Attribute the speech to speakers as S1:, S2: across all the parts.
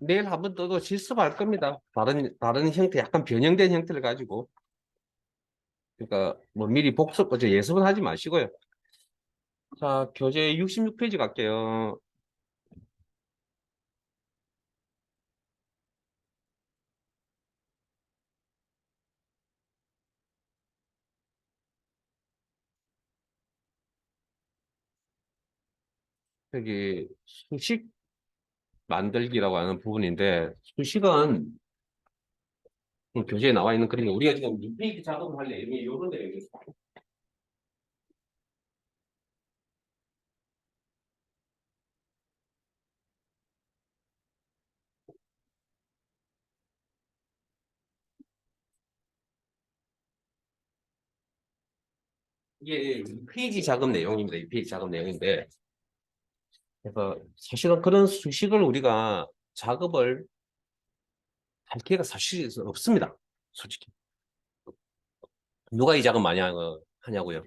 S1: 내일 한번 또 실습할 겁니다. 다른 형태, 약간 변형된 형태를 가지고. 그러니까, 뭐, 미리 복습, 예습은 하지 마시고요. 자, 교재 66페이지 갈게요. 여기, 수식 만들기라고 하는 부분인데, 수식은 교재에 나와 있는 그림이 우리가 지금 뉴페이지 작업을 할 내용이 이런 내용이에요. 이게 페이지 작업 내용입니다. 이 페이지 작업 내용인데, 그래서 사실은 그런 수식을 우리가 작업을 할 기회가 사실 없습니다. 솔직히. 누가 이 작업 많이 하냐고요?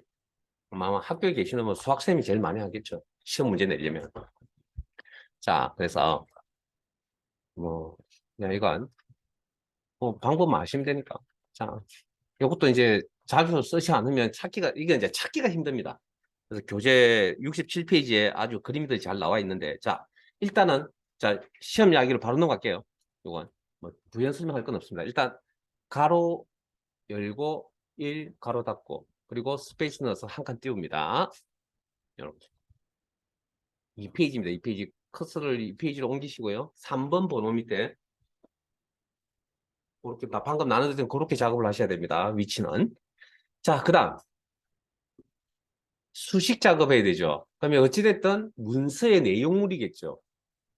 S1: 아마 학교에 계시는 뭐 수학생이 제일 많이 하겠죠. 시험 문제 내려면. 자, 그래서 뭐, 그냥 이건 뭐 방법만 아시면 되니까. 자, 이것도 이제 자주 쓰지 않으면 이게 이제 찾기가 힘듭니다. 그래서 교재 67페이지에 아주 그림들이 잘 나와 있는데, 자, 일단은, 자, 시험 이야기로 바로 넘어갈게요. 이건, 뭐, 부연 설명할 건 없습니다. 일단, 가로 열고, 1, 가로 닫고, 그리고 스페이스 넣어서 한 칸 띄웁니다. 이렇게. 2페이지입니다. 2페이지. 커서를 2페이지로 옮기시고요. 3번 번호 밑에, 그렇게, 방금 나눠드린 그렇게 작업을 하셔야 됩니다. 위치는. 자, 그 다음. 수식 작업해야 되죠. 그러면 어찌됐든 문서의 내용물이겠죠.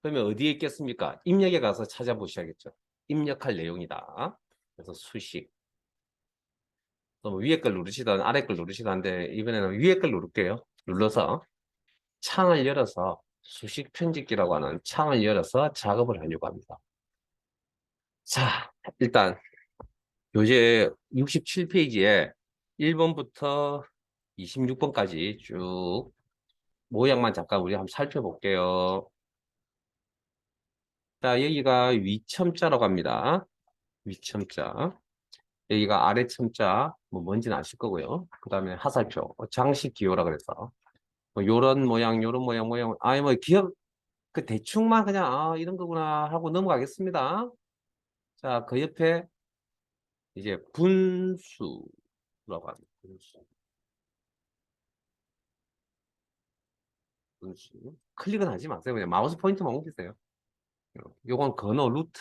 S1: 그러면 어디에 있겠습니까? 입력에 가서 찾아보셔야겠죠. 입력할 내용이다. 그래서 수식. 또 위에 걸 누르시든 아래 걸 누르시든 한데 이번에는 위에 걸 누를게요. 눌러서 창을 열어서 수식 편집기라고 하는 창을 열어서 작업을 하려고 합니다. 자, 일단 교재 67페이지에 1번부터 26번까지 쭉 모양만 잠깐 우리 한번 살펴볼게요. 자, 여기가 위첨자라고 합니다. 위첨자. 여기가 아래첨자, 뭐 뭔지는 아실 거고요. 그 다음에 하살표, 장식 기호라 그래서 뭐 요런 모양, 요런 모양, 아니 뭐 기억 그 대충만 그냥 이런 거구나 하고 넘어가겠습니다. 자, 그 옆에 이제 분수라고 합니다. 분수. 클릭은 하지 마세요. 그냥 마우스 포인트만 옮기세요. 요건 건어 루트.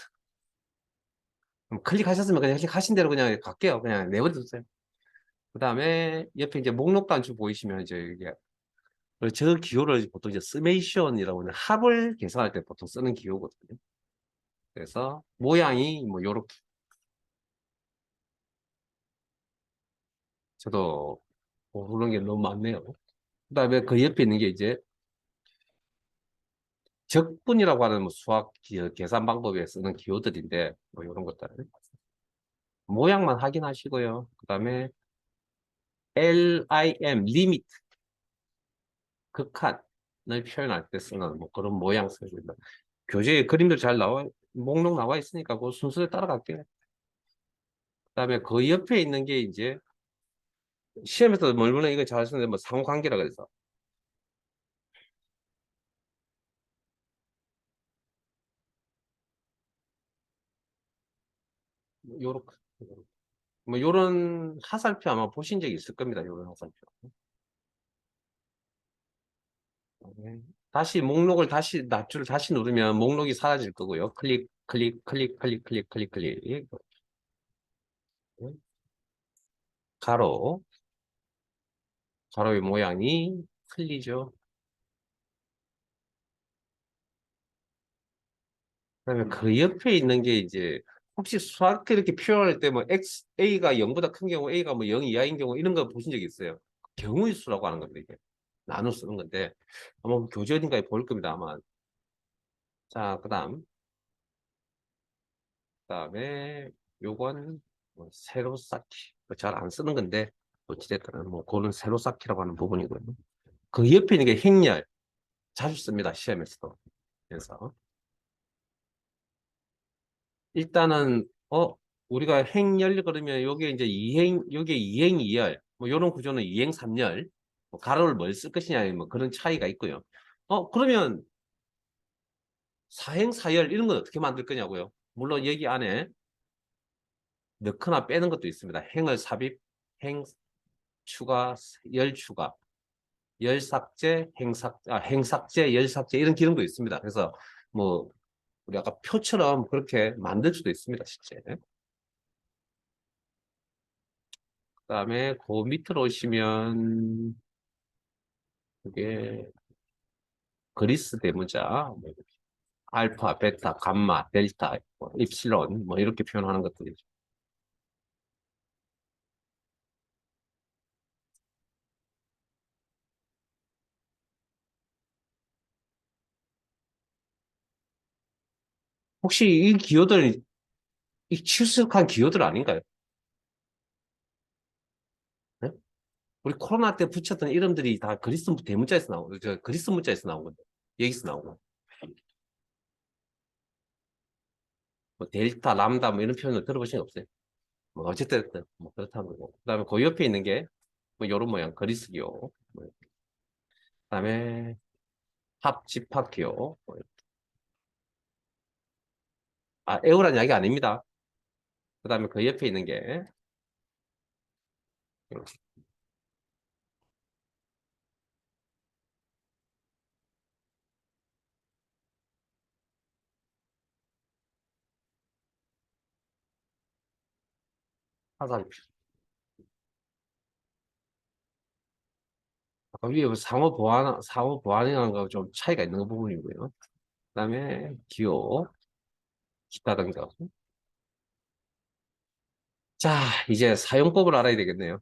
S1: 그럼 클릭하셨으면 그냥 클릭하신 대로 그냥 갈게요. 그냥 내버려 두세요. 그 다음에 옆에 이제 목록 단추 보이시면 이제 이게 저 기호를 보통 이제 스메이션이라고 하는 합을 계산할 때 보통 쓰는 기호거든요. 그래서 모양이 뭐 요렇게 저도 모르는 게 너무 많네요. 그 다음에 그 옆에 있는 게 이제 적분이라고 하는 뭐 수학 계산 방법에 쓰는 기호들인데 뭐 이런 것들 모양만 확인하시고요. 그 다음에 LIM 리미트 극한을 표현할 때 쓰는 뭐 그런 모양 쓰입니다. 교재에 그림도 잘 나와 목록 나와 있으니까 그 순서에 따라갈게요. 그다음에 그 옆에 있는 게 이제 시험에서 물론 이거 잘 쓰는데 뭐 상호관계라 그래서 요렇게 뭐 요런 하살표 아마 보신 적이 있을 겁니다. 요런 하살표. 네. 다시 목록을 다시 납주를 다시 누르면 목록이 사라질 거고요. 클릭. 가로 가로의 모양이 틀리죠. 그다음에 그 옆에 있는 게 이제 혹시 수학 이렇게 표현할 때 뭐 x a가 0보다 큰 경우 a가 뭐 0 이하인 경우 이런 거 보신 적 있어요? 경우의 수라고 하는 겁니다. 이게 나눠 쓰는 건데 아마 교재 어딘가에 보일 겁니다. 아마 자 그다음에 요건 뭐 세로 쌓기 잘 안 쓰는 건데 어찌됐든 뭐 그거는 세로 쌓기라고 하는 부분이고요. 그 옆에 있는 게 행렬 자주 씁니다. 시험에서도. 그래서 일단은 우리가 행열 그러면 요게 이제 이행 요게 이행 이열 뭐 요런 구조는 이행 삼열 뭐 가로를 뭘 쓸 것이냐 뭐 그런 차이가 있고요. 그러면 사행 사열 이런 건 어떻게 만들 거냐고요. 물론 여기 안에 넣거나 빼는 것도 있습니다. 행을 삽입, 행 추가, 열 추가, 열 삭제, 행 삭제, 열 삭제 이런 기능도 있습니다. 그래서 뭐 우리 아까 표처럼 그렇게 만들 수도 있습니다, 실제. 그다음에 그 밑으로 오시면 이게 그리스 대문자, 뭐 알파, 베타, 감마, 델타, 뭐 입실론 뭐 이렇게 표현하는 것들이죠. 혹시 이 기호들 이 출석한 기호들 아닌가요? 네? 우리 코로나 때 붙였던 이름들이 다 그리스 대문자에서 나오고, 저 그리스 문자에서 나온 건데, 여기서 나오고, 뭐 델타, 람다 뭐 이런 표현을 들어보신 적 없어요? 뭐 어쨌든 뭐 그렇다는 거고. 그다음에 그 옆에 있는 게 뭐 이런 모양 그리스 기호, 뭐 그다음에 합 집합 기호, 에우란 이야기 아닙니다. 그다음에 그 옆에 있는 게 화살. 아까 위에 뭐 상호 보완이라는 거 좀 차이가 있는 부분이고요. 그다음에 기호, 기타 등등. 자, 이제 사용법을 알아야 되겠네요.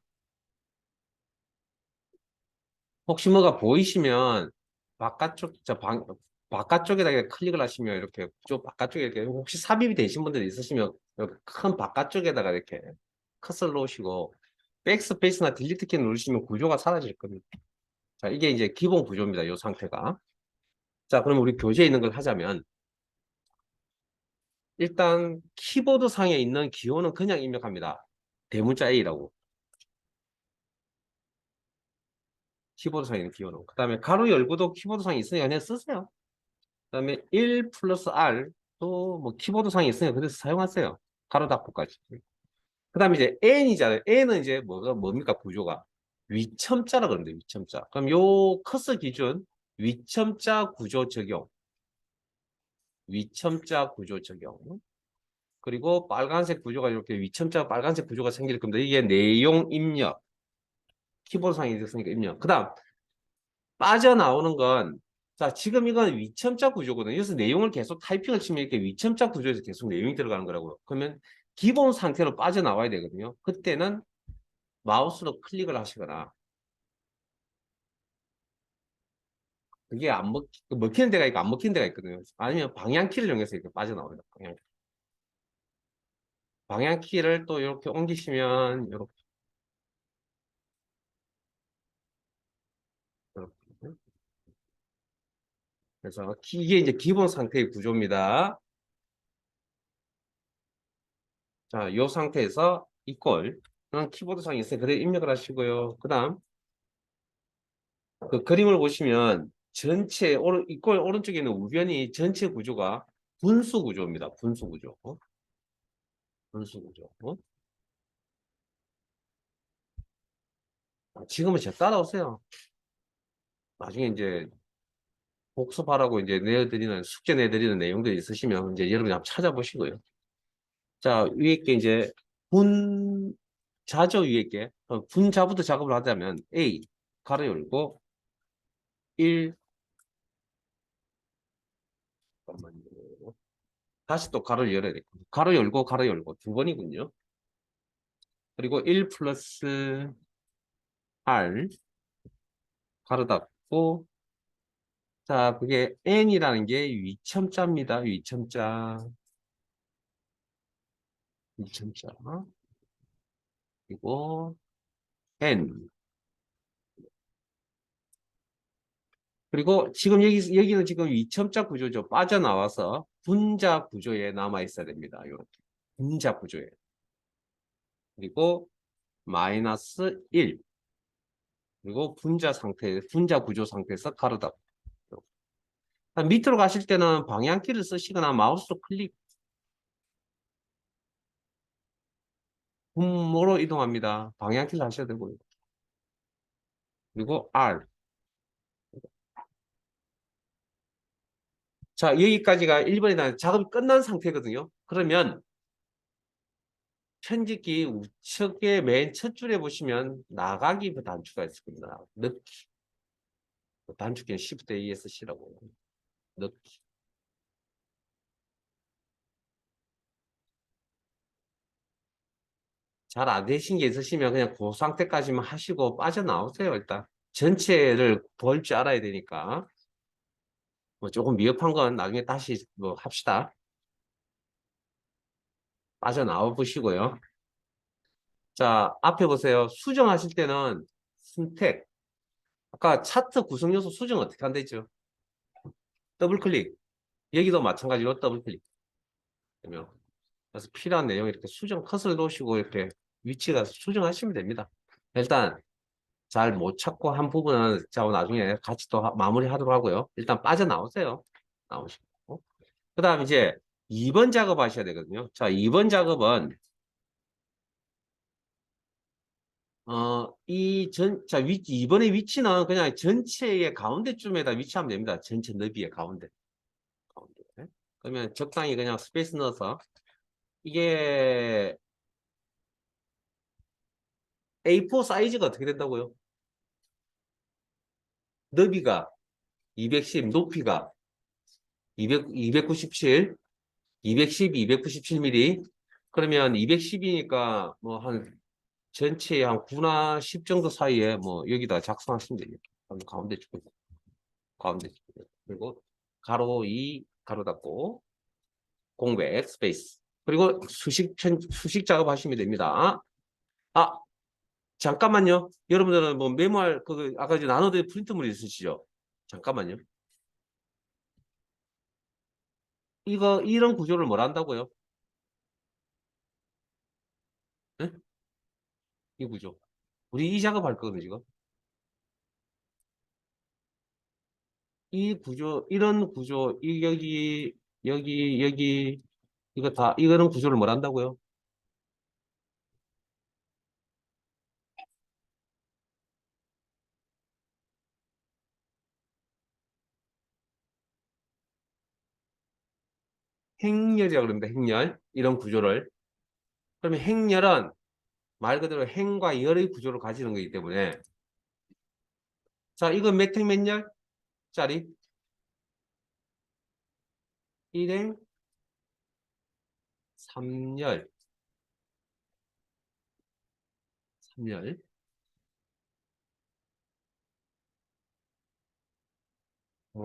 S1: 혹시 뭐가 보이시면 바깥쪽에다가 클릭을 하시면 이렇게 좀 바깥쪽에 이렇게 혹시 삽입이 되신 분들이 있으시면 여기 큰 바깥쪽에다가 이렇게 커서를 놓으시고 백스페이스나 딜리트 키 누르시면 구조가 사라질 겁니다. 자, 이게 이제 기본 구조입니다. 이 상태가. 자, 그럼 우리 교재에 있는 걸 하자면 일단 키보드 상에 있는 기호는 그냥 입력합니다. 대문자 A라고. 키보드 상에 있는 기호는. 그 다음에 가로 열고도 키보드 상에 있으니까 그냥 쓰세요. 그다음에 1 플러스 R 또 뭐 키보드 상에 있으니까 그래서 사용하세요. 가로 닫고까지. 그다음에 이제 N이잖아요. N은 이제 뭡니까 구조가 위첨자라 그러는데 위첨자. 그럼 요 커서 기준 위첨자 구조 적용, 위첨자 구조 적용. 그리고 빨간색 구조가 이렇게 위첨자 빨간색 구조가 생길 겁니다. 이게 내용 입력, 키보드 상에 있으니까 입력. 그다음 빠져나오는 건, 자, 지금 이건 위첨자 구조거든요. 그래서 내용을 계속 타이핑을 치면 이렇게 위첨자 구조에서 계속 내용이 들어가는 거라고요. 그러면 기본 상태로 빠져나와야 되거든요. 그때는 마우스로 클릭을 하시거나, 그게 먹히는 데가 있고 안 먹히는 데가 있거든요. 아니면 방향키를 이용해서 이렇게 빠져나옵니다. 방향키를 또 이렇게 옮기시면, 이렇게. 그래서 이게 이제 기본 상태의 구조입니다. 자, 이 상태에서 이꼴 키보드 상에 있어요. 그대로 입력을 하시고요. 그 다음 그 그림을 보시면 전체 이꼴 오른쪽에 있는 우변이 전체 구조가 분수 구조입니다. 분수 구조. 분수 구조. 지금은 제 따라오세요. 나중에 이제 복습하라고 이제 내드리는 숙제 내드리는 내용들이 있으시면 이제 여러분이 한번 찾아보시고요. 자, 위에 게 이제 분자죠. 위에 게 분자부터 작업을 하자면 A 가로 열고 1 잠깐만요. 다시 또 가로 열어야 돼. 가로 열고 두 번이군요. 그리고 1 플러스 R 가로 닫고 자, 그게 N이라는 게 위첨자입니다. 위첨자. 그리고 N. 그리고 지금 여기는 지금 위첨자 구조죠. 빠져나와서 분자 구조에 남아 있어야 됩니다. 이렇게 분자 구조에. 그리고 마이너스 1. 그리고 분자 구조 상태에서 가로다. 밑으로 가실 때는 방향키를 쓰시거나 마우스로 클릭, 분모로 이동합니다. 방향키를 하셔야 되고요. 그리고 R. 자, 여기까지가 1번이다. 작업이 끝난 상태거든요. 그러면 편집기 우측의 맨 첫 줄에 보시면 나가기 단추가 있을 겁니다. 넣기. 단축키는 Shift AS C라고. 넣기. 잘 안 되신 게 있으시면 그냥 그 상태까지만 하시고 빠져나오세요, 일단. 전체를 볼 줄 알아야 되니까. 뭐 조금 미흡한 건 나중에 다시 뭐 합시다. 빠져나와 보시고요. 자, 앞에 보세요. 수정하실 때는 선택. 아까 차트 구성 요소 수정 어떻게 한다죠? 더블 클릭. 여기도 마찬가지로 더블 클릭. 그러면 그래서 필요한 내용 이렇게 수정 컷을 놓으시고 이렇게 위치가 수정하시면 됩니다. 일단 잘 못 찾고 한 부분은 자 나중에 같이 또 마무리하도록 하고요. 일단 빠져나오세요. 나오시고. 그다음 이제 2번 작업 하셔야 되거든요. 자, 2번 작업은 자, 2번의 위치는 그냥 전체의 가운데쯤에다 위치하면 됩니다. 전체 너비의 가운데. 가운데. 그러면 적당히 그냥 스페이스 넣어서 이게 A4 사이즈가 어떻게 된다고요? 너비가 210, 높이가 297, 212, 297mm. 그러면 210이니까 뭐 한 전체에 한 9나 10 정도 사이에 뭐 여기다 작성하시면 됩니다. 가운데 쪽, 가운데 쪽. 그리고 가로 2, 가로 닫고 공백 스페이스. 그리고 수식 작업하시면 됩니다. 아, 잠깐만요. 여러분들은 뭐 메모할 그 아까 이제 나눠드린 프린트물 있으시죠? 잠깐만요. 이런 구조를 뭘 한다고요? 네? 이 구조. 우리 이 작업할 거거든요, 지금. 이 구조, 이런 구조, 여기, 이거 다, 이거는 구조를 뭘 한다고요? 행렬이라고 그럽니다, 행렬. 이런 구조를. 그러면 행렬은 말 그대로 행과 열의 구조를 가지는 거기 때문에. 자, 이거 몇 열짜리? 1행 3열. 3열.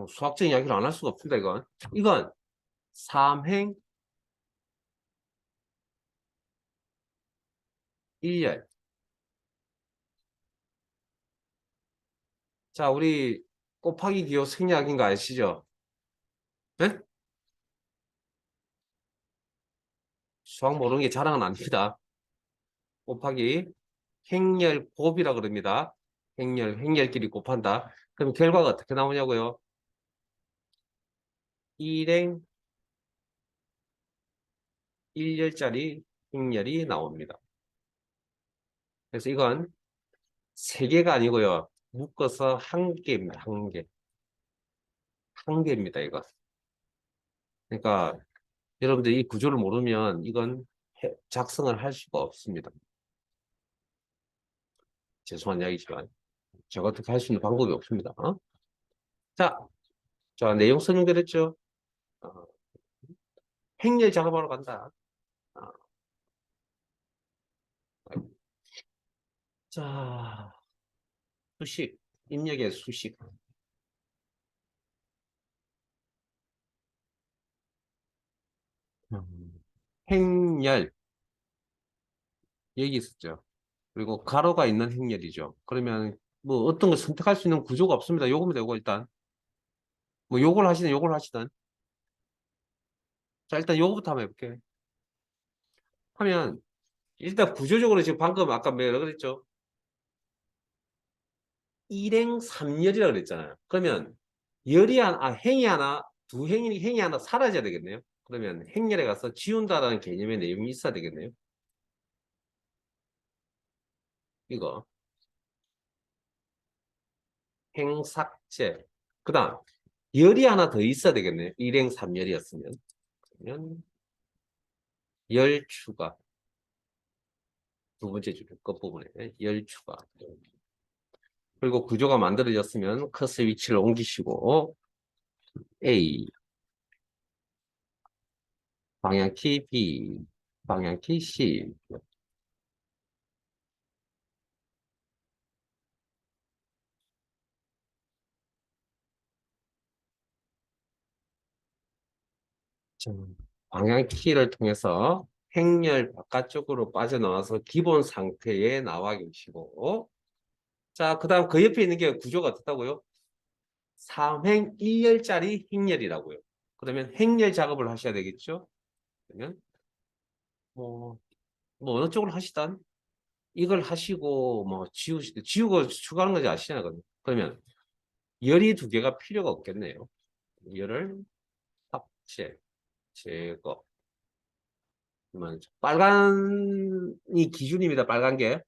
S1: 수학적인 이야기를 안 할 수가 없습니다, 이건. 이건 3행 1열. 자, 우리 곱하기 기호 생략인 거 아시죠? 네? 수학 모르는 게 자랑은 아닙니다. 곱하기 행렬 곱이라 그럽니다. 행렬끼리 곱한다. 그럼 결과가 어떻게 나오냐고요? 1행 1열짜리 행렬이 나옵니다. 그래서 이건 세 개가 아니고요. 묶어서 한 개입니다. 한 개. 한 개입니다, 이거. 그러니까 여러분들 이 구조를 모르면 이건 작성을 할 수가 없습니다. 죄송한 이야기지만 제가 어떻게 할 수 있는 방법이 없습니다. 자, 내용 설명드렸죠? 어, 행렬 작업하러 간다. 어, 자, 수식, 입력의 수식. 행렬, 여기 있었죠. 그리고 가로가 있는 행렬이죠. 그러면 뭐 어떤 걸 선택할 수 있는 구조가 없습니다. 요거면 되고 일단 뭐 요걸 하시든 요걸 하시든 자, 일단 요거부터 한번 해볼게. 하면, 일단 구조적으로 지금 방금 아까 뭐라 그랬죠? 일행 삼열이라고 그랬잖아요. 그러면 행이 하나, 행이 하나 사라져야 되겠네요. 그러면 행렬에 가서 지운다라는 개념의 내용이 있어야 되겠네요. 이거. 행삭제. 그 다음, 열이 하나 더 있어야 되겠네요. 일행 삼열이었으면. 그러면 열 추가. 두 번째 줄 끝부분에 열 추가. 그리고 구조가 만들어졌으면 커서 위치를 옮기시고 A, 방향키 B, 방향키 C. 자, 방향키를 통해서 행렬 바깥쪽으로 빠져나와서 기본 상태에 나와 계시고, 자, 그 다음 그 옆에 있는 게 구조가 어떻다고요? 3행 1열짜리 행렬이라고요. 그러면 행렬 작업을 하셔야 되겠죠? 그러면 뭐, 뭐 어느 쪽을 하시던 이걸 하시고 뭐 지우고 추가하는 건지 아시잖아요. 그러면 열이 두 개가 필요가 없겠네요. 열을 합체, 제거. 그러면 빨간이 기준입니다. 빨간 게.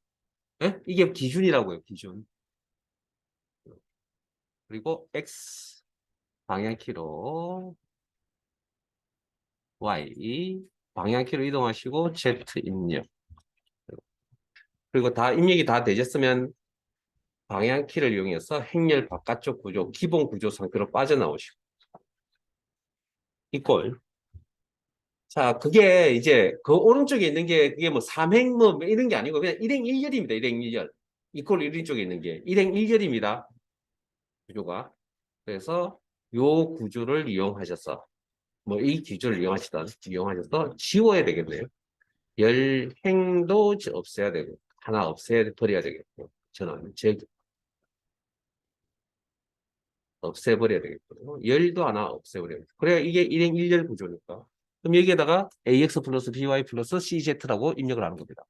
S1: 예? 이게 기준이라고요. 기준. 그리고 X 방향키로 Y 방향키로 이동하시고 Z 입력. 그리고 다 입력이 다 되셨으면 방향키를 이용해서 행렬 바깥쪽 구조, 기본 구조 상태로 빠져나오시고. 이꼴. 자, 그게 이제 그 오른쪽에 있는 게 그게 뭐 삼행 뭐 이런 게 아니고 그냥 일행 일열입니다. 일행 일열. 이꼴 이런 쪽에 있는 게 일행 일열입니다. 구조가. 그래서 요 구조를 이용하셔서 뭐 이 기조를 이용하셔서 지워야 되겠네요. 열행도 없애야 되고 하나 버려야 되겠고 저는 없애버려야 되겠고 열도 하나 없애버려야 되겠고 그래야 이게 일행 일열 구조니까 그럼 여기에다가 AX 플러스 BY 플러스 CZ라고 입력을 하는 겁니다.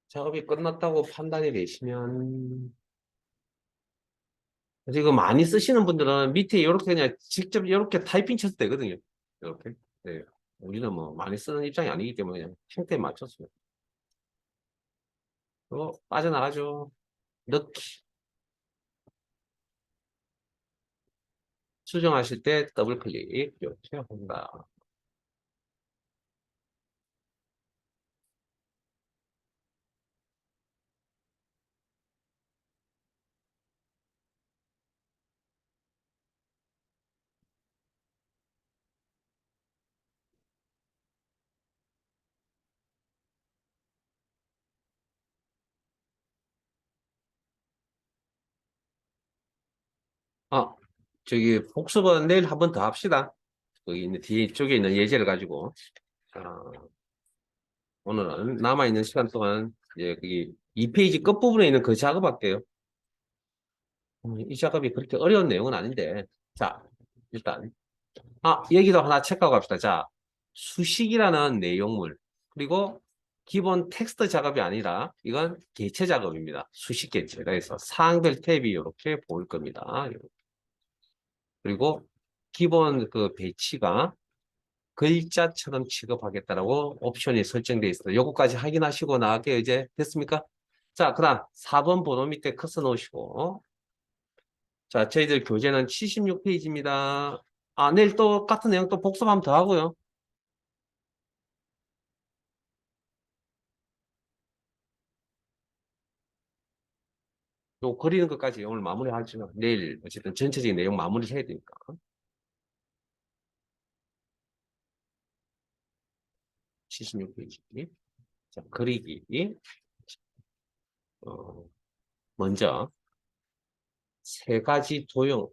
S1: 작업이 끝났다고 판단이 되시면 지금 많이 쓰시는 분들은 밑에 이렇게 그냥 직접 이렇게 타이핑 쳐도 되거든요. 이렇게. 네. 우리는 뭐 많이 쓰는 입장이 아니기 때문에 그냥 형태에 맞췄어요. 그리고 빠져나가죠. 넣기. 수정하실 때 더블 클릭 이렇게 한다. 아, 저기 복습은 내일 한 번 더 합시다. 거기 있는 뒤쪽에 있는 예제를 가지고. 아, 오늘은 남아있는 시간 동안 이제 거기 2페이지 끝부분에 있는 그 작업할게요. 이 작업이 그렇게 어려운 내용은 아닌데. 자, 일단. 여기도 하나 체크하고 갑시다. 자, 수식이라는 내용물. 그리고 기본 텍스트 작업이 아니라 이건 개체 작업입니다. 수식 개체. 그래서 사항별 탭이 이렇게 보일 겁니다. 그리고 기본 그 배치가 글자처럼 취급하겠다라고 옵션이 설정되어 있습니다. 요거까지 확인하시고 나게 이제 됐습니까? 자, 그 다음 4번 번호 밑에 커서 놓으시고 자, 저희들 교재는 76페이지입니다. 내일 또 같은 내용 또 복습하면 더 하고요. 요 그리는 것까지 오늘 마무리하지만 내일 어쨌든 전체적인 내용 마무리 해야 되니까. 76페이지. 자, 그리기. 어, 먼저 세 가지 도형.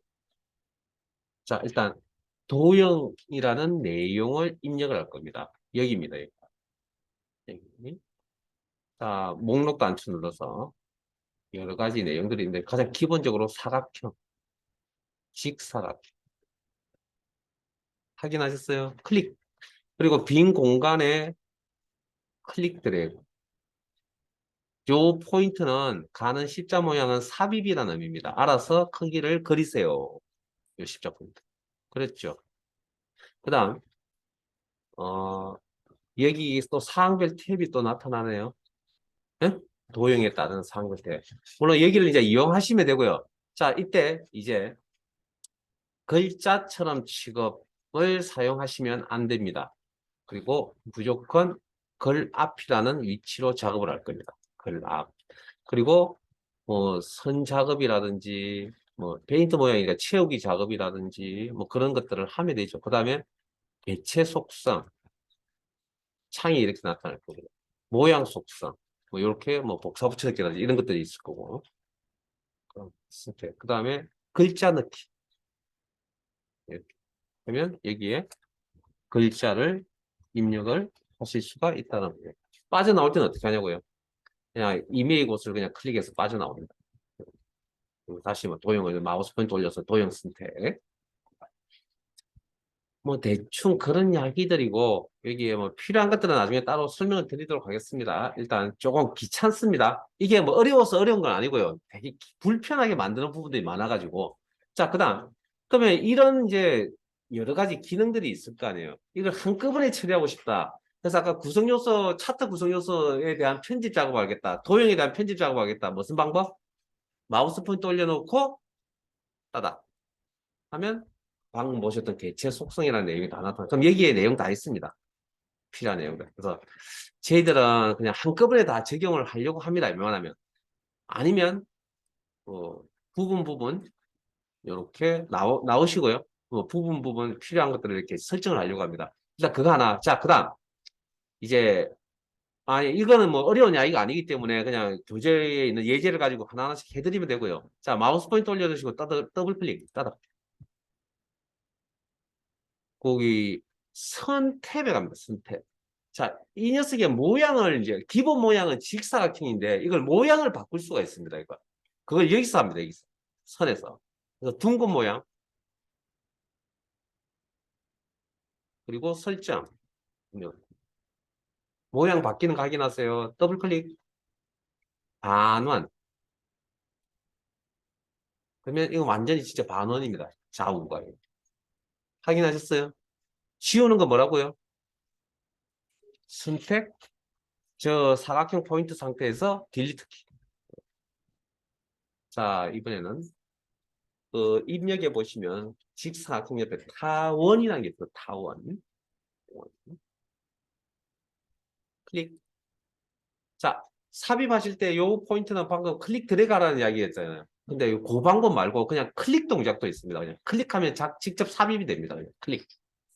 S1: 자, 일단 도형이라는 내용을 입력을 할 겁니다. 여기입니다. 여기.
S2: 자, 목록 단추 눌러서 여러 가지 내용들이 있는데 가장 기본적으로 사각형, 직사각 확인하셨어요? 클릭. 그리고 빈 공간에 클릭 드래그. 요 포인트는 가는 십자 모양은 삽입이라는 의미입니다. 알아서 크기를 그리세요. 요 십자 포인트. 그랬죠. 그 다음, 어, 여기 또 사항별 탭이 또 나타나네요. 예? 도형에 따른 사항별 탭. 물론 여기를 이제 이용하시면 되고요. 자, 이때 이제 글자처럼 취급을 사용하시면 안 됩니다. 그리고 무조건 글 앞이라는 위치로 작업을 할 겁니다. 글 앞. 그리고 뭐 선 작업이라든지 뭐 페인트 모양이니까 채우기 작업이라든지 뭐 그런 것들을 하면 되죠. 그 다음에 개체 속성, 창이 이렇게 나타날 거고요. 모양 속성, 뭐 이렇게 뭐 복사 붙여넣기라든지 이런 것들이 있을 거고. 그 다음에 글자 넣기. 이렇게 하면 여기에 글자를 입력을 하실 수가 있다는 거예요. 빠져나올 때는 어떻게 하냐고요? 그냥 이메일 곳을 그냥 클릭해서 빠져나옵니다. 그리고 다시 뭐 도형을 마우스 포인트 올려서 도형 선택. 뭐 대충 그런 이야기들이고 여기에 뭐 필요한 것들은 나중에 따로 설명을 드리도록 하겠습니다. 일단 조금 귀찮습니다. 이게 뭐 어려워서 어려운 건 아니고요. 되게 불편하게 만드는 부분들이 많아가지고. 자, 그다음 그러면 이런 이제 여러 가지 기능들이 있을 거 아니에요. 이걸 한꺼번에 처리하고 싶다. 그래서 아까 구성 요소, 차트 구성 요소에 대한 편집 작업을 하겠다. 도형에 대한 편집 작업을 하겠다. 무슨 방법? 마우스 포인트 올려놓고 따다 하면 방금 보셨던 개체 속성이라는 내용이 다 나타나. 그럼 여기에 내용 다 있습니다. 필요한 내용들. 그래서 저희들은 그냥 한꺼번에 다 적용을 하려고 합니다. 웬만하면. 아니면 뭐 부분 부분 이렇게 나오시고요. 뭐 부분 부분 필요한 것들을 이렇게 설정을 하려고 합니다. 일단 그거 하나. 자, 그다음 이제 아니 이거는 뭐 어려운 이야기가 아니기 때문에 그냥 교재에 있는 예제를 가지고 하나하나씩 해드리면 되고요. 자, 마우스 포인트 올려주시고 더블 클릭 따다. 거기 선 탭에 갑니다. 선 탭. 자, 이 녀석의 모양을 이제 기본 모양은 직사각형인데 이걸 모양을 바꿀 수가 있습니다. 이거. 그걸 여기서 합니다. 여기서. 선에서. 그래서 둥근 모양 그리고 설정. 모양 바뀌는 거 확인하세요. 더블 클릭. 반원. 그러면 이거 완전히 진짜 반원입니다. 좌우가. 확인하셨어요? 지우는 거 뭐라고요? 선택. 저 사각형 포인트 상태에서 딜리트 키. 자, 이번에는 그 입력해 보시면 직사각형 옆에 타원이라는 게 있어요. 타원. 클릭. 자, 삽입하실 때 요 포인트는 방금 클릭 들어가라는 이야기였잖아요. 근데 그 방법 말고 그냥 클릭 동작도 있습니다. 그냥 클릭하면 직접 삽입이 됩니다. 그냥 클릭.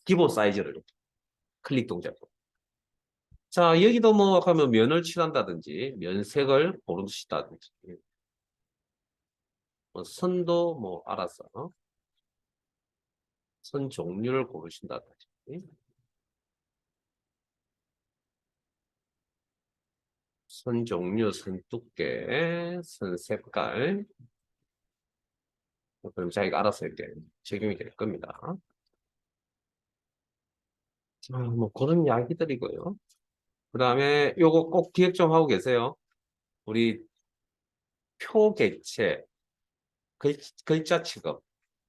S2: 기본 사이즈를 클릭 동작. 자, 여기도 뭐 하면 면을 칠한다든지 면색을 고르시다든지 뭐 선도 뭐 알아서 선 종류를 고르신다든지 선 종류, 선 두께, 선 색깔 그럼 자기가 알아서 이렇게 적용이 될 겁니다. 뭐 그런 이야기들이고요. 그 다음에 요거 꼭 기억 좀 하고 계세요. 우리 표 개체, 글자 취급,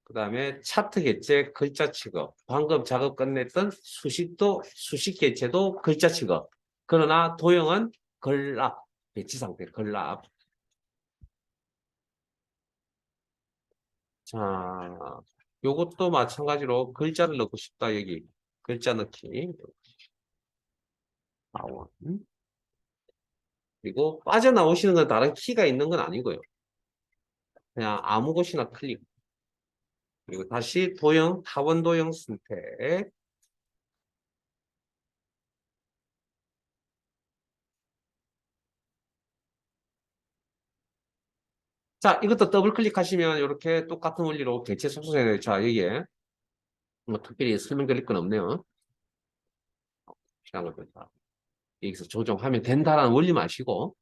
S2: 그 다음에 차트 개체, 글자 취급, 방금 작업 끝냈던 수식도, 수식 개체도 글자 취급. 그러나 도형은 글압, 배치 상태, 글압. 자, 요것도 마찬가지로 글자를 넣고 싶다, 여기. 글자 넣기. 나온. 그리고 빠져나오시는 건 다른 키가 있는 건 아니고요. 그냥 아무 곳이나 클릭. 그리고 다시 도형, 타원 도형 선택. 자, 이것도 더블 클릭하시면 이렇게 똑같은 원리로 개체 속성에 자, 여기에 뭐 특별히 설명드릴 건 없네요. 시간 걸다 여기서 조정하면 된다라는 원리 마시고,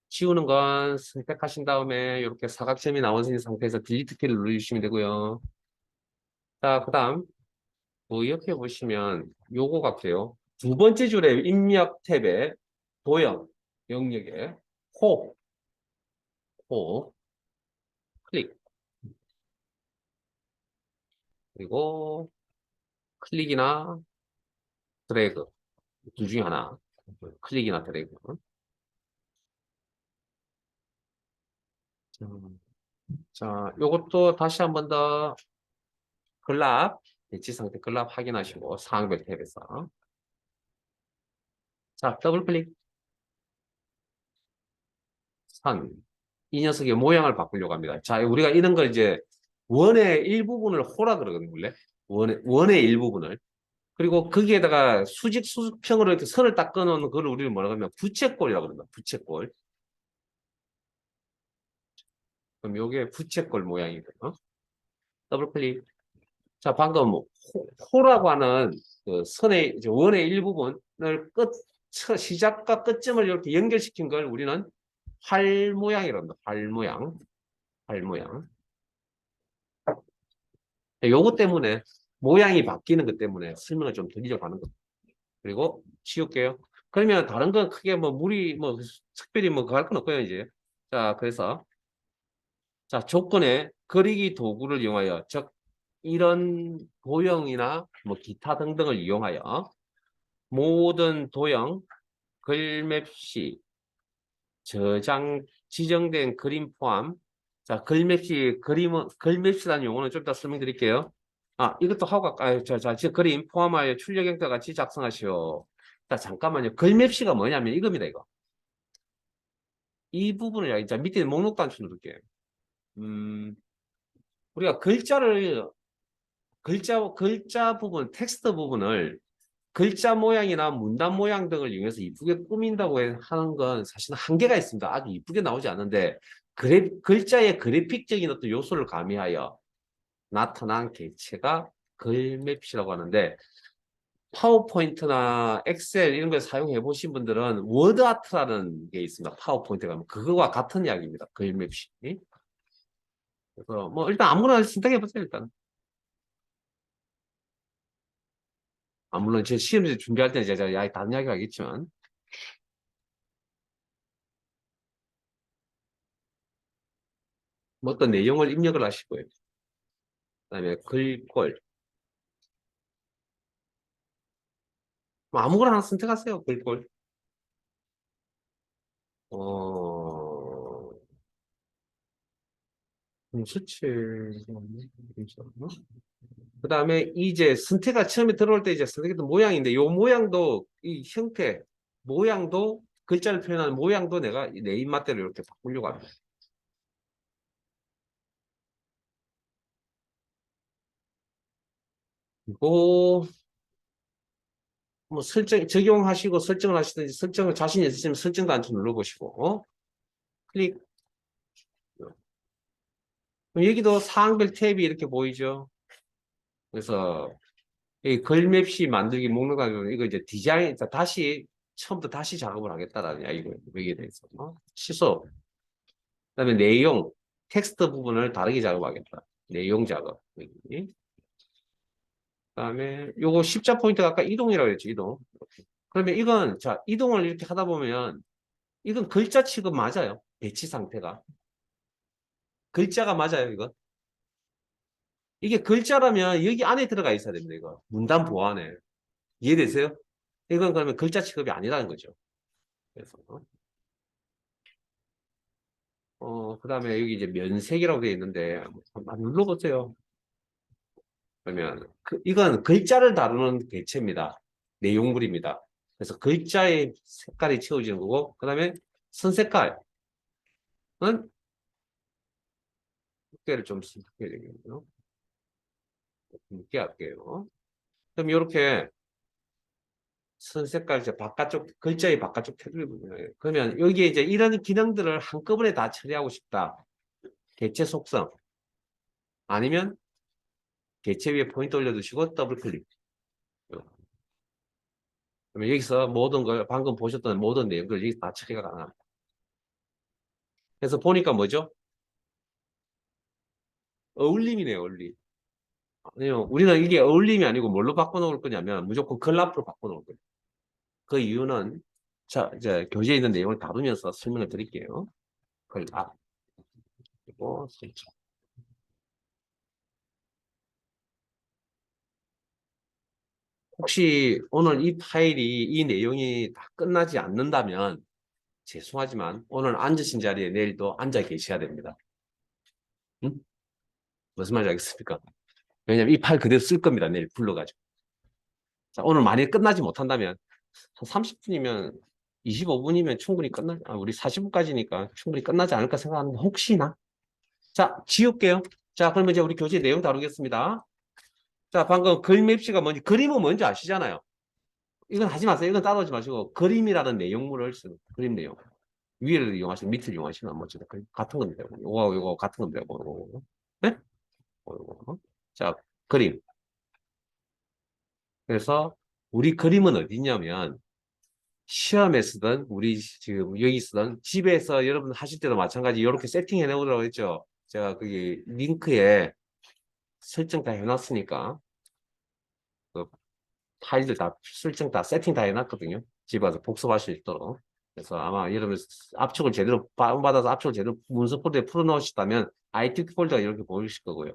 S2: 지우는 건 선택하신 다음에 이렇게 사각점이 나온 상태에서 딜리트 키를 누르시면 되고요. 자, 그 다음, 뭐 이렇게 보시면 요거 같아요. 두 번째 줄에 입력 탭에 도형 영역에 호, 호, 클릭. 그리고 클릭이나 드래그. 둘 중에 하나. 클릭이나 드래그. 자, 요것도 다시 한 번 더 글랍, 배치 상태 글랍 확인하시고 사항별 탭에서. 자, 더블 클릭. 선. 이 녀석의 모양을 바꾸려고 합니다. 자, 우리가 이런 걸 이제 원의 일부분을 호라 그러거든요, 원래. 원의 일부분을. 그리고 거기에다가 수직 수평으로 이렇게 선을 딱 끊어놓은 그걸 우리는 뭐라고 하면 부채꼴이라고 합니다. 부채꼴. 그럼 요게 부채꼴 모양이고요. 더블 클릭. 자, 방금 호라고 하는 그 선의 이제 원의 일부분을 시작과 끝점을 이렇게 연결시킨 걸 우리는 활 모양이라고 합니다. 활 모양. 활 모양. 요거 때문에 모양이 바뀌는 것 때문에 설명을 좀 드리려고 하는 겁니다. 그리고 치울게요. 그러면 다른 건 크게 뭐 무리 뭐 특별히 뭐 할 건 없고요 이제. 자, 그래서 자, 조건에 그리기 도구를 이용하여 즉 이런 도형이나 뭐 기타 등등을 이용하여 모든 도형 글맵 시 저장 지정된 그림 포함. 자, 글맵 시 그림은 글맵 시라는 용어는 좀 이따 설명드릴게요. 아, 이것도 하고 갈까요? 지금 그림 포함하여 출력 형태 같이 작성하시오. 자, 잠깐만요. 글맵 시가 뭐냐면 이겁니다, 이거. 이 부분을 이제 밑에 목록 단추 누를게요. 우리가 글자 부분, 텍스트 부분을 글자 모양이나 문단 모양 등을 이용해서 이쁘게 꾸민다고 하는 건 사실은 한계가 있습니다. 아주 이쁘게 나오지 않는데 글자의 그래픽적인 어떤 요소를 가미하여 나타난 객체가 글맵시라고 하는데 파워포인트나 엑셀 이런 걸 사용해 보신 분들은 워드아트라는 게 있습니다. 파워포인트 가면 그거와 같은 이야기입니다. 글맵시. 그래서 뭐 일단 아무거나 선택해 보세요. 일단. 아, 물론 제 시험지 준비할 때는 제가 다른 이야기 하겠지만 뭐 어떤 내용을 입력을 하시고요. 그다음에 글꼴 뭐 아무거나 하나 선택하세요. 글꼴. 어, 수치. 그다음에 이제 선택가 처음에 들어올 때 이제 선택했던 모양인데 이 모양도 이 형태 모양도 글자를 표현하는 모양도 내가 내 입맛대로 이렇게 바꾸려고 합니다. 그리고 뭐 설정 적용하시고 설정을 하시든지 설정을 자신 있으시면 설정 단추 눌러보시고 클릭. 그럼 여기도 사항별 탭이 이렇게 보이죠. 그래서 이 글맵시 만들기 목록 안에 이거 이제 디자인 다시 처음부터 다시 작업을 하겠다라는 이야기고요. 여기에 대해서 취소. 그다음에 내용 텍스트 부분을 다르게 작업하겠다. 내용 작업. 여기. 그다음에 요거 십자 포인트가 아까 이동이라고 했죠. 이동. 이렇게. 그러면 이건 자 이동을 이렇게 하다 보면 이건 글자 취급 맞아요. 배치 상태가 글자가 맞아요. 이거. 이게 글자라면 여기 안에 들어가 있어야 됩니다. 이거 문단 보안에 이해되세요? 이건 그러면 글자 취급이 아니라는 거죠. 그래서 그다음에 여기 이제 면색이라고 되어 있는데 한번 눌러보세요. 그러면 이건 글자를 다루는 개체입니다. 내용물입니다. 그래서 글자의 색깔이 채워지는 거고 그다음에 선 색깔은 흑대를 좀 선택해야 되겠네요. 붉게 할게요. 그럼 이렇게 선 색깔 이제 바깥쪽 글자의 바깥쪽 테두리 부분이에요. 그러면 여기에 이제 이런 기능들을 한꺼번에 다 처리하고 싶다. 개체 속성 아니면 개체 위에 포인트 올려두시고 더블 클릭. 그러면 여기서 모든 걸 방금 보셨던 모든 내용들 여기 다 처리가 가능합니다. 그래서 보니까 뭐죠? 어울림이네요, 어울림. 아니요, 우리는 이게 어울림이 아니고 뭘로 바꿔놓을 거냐면 무조건 글라프로 바꿔놓을 거예요. 그 이유는 자, 이제 교재에 있는 내용을 다루면서 설명을 드릴게요. 글랍 그리고 설정. 혹시 오늘 이 파일이 이 내용이 다 끝나지 않는다면 죄송하지만 오늘 앉으신 자리에 내일도 앉아 계셔야 됩니다. 응? 무슨 말인지 알겠습니까? 왜냐면 이 파일 그대로 쓸 겁니다. 내일 불러가지고. 자, 오늘 만약에 끝나지 못한다면 한 30분이면 25분이면 충분히 우리 40분까지니까 충분히 끝나지 않을까 생각하는데 혹시나 자, 지울게요. 자, 그러면 이제 우리 교재 내용 다루겠습니다. 자, 방금 글맵시가 뭔지 그림은 뭔지 아시잖아요. 이건 하지 마세요. 이건 따라오지 마시고 그림이라는 내용물을 쓰는 그림 내용. 위를 이용하시면 밑을 이용하시면 뭐 같은 건데 요거 같은 건데 요거. 네? 요거. 자, 그림. 그래서 우리 그림은 어디 있냐면 시험에 쓰던 우리 지금 여기 쓰던 집에서 여러분 하실 때도 마찬가지 이렇게 세팅해 놓으라고 했죠. 제가 거기 링크에 설정 다 해놨으니까 그 파일들 다 설정 다 세팅 다 해놨거든요. 집에 가서 복습할 수 있도록. 그래서 아마 여러분 압축을 제대로 다운받아서 압축을 제대로 문서 폴더에 풀어놓으시다면 IT 폴더가 이렇게 보이실 거고요.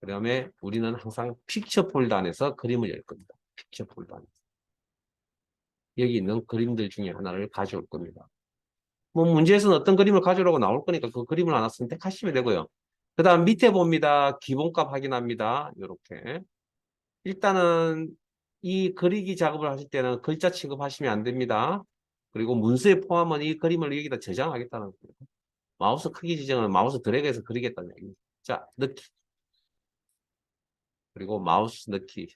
S2: 그 다음에 우리는 항상 픽처 폴더 안에서 그림을 열 겁니다. 픽처 폴더 안에서. 여기 있는 그림들 중에 하나를 가져올 겁니다. 뭐 문제에서는 어떤 그림을 가져오라고 나올 거니까 그 그림을 하나 선택하시면 되고요. 그 다음 밑에 봅니다. 기본값 확인합니다. 이렇게. 일단은 이 그리기 작업을 하실 때는 글자 취급하시면 안 됩니다. 그리고 문서에 포함은 이 그림을 여기다 저장하겠다는 거예요. 마우스 크기 지정은 마우스 드래그해서 그리겠다는 얘기입니다. 자, 넣기. 그리고 마우스 넣기.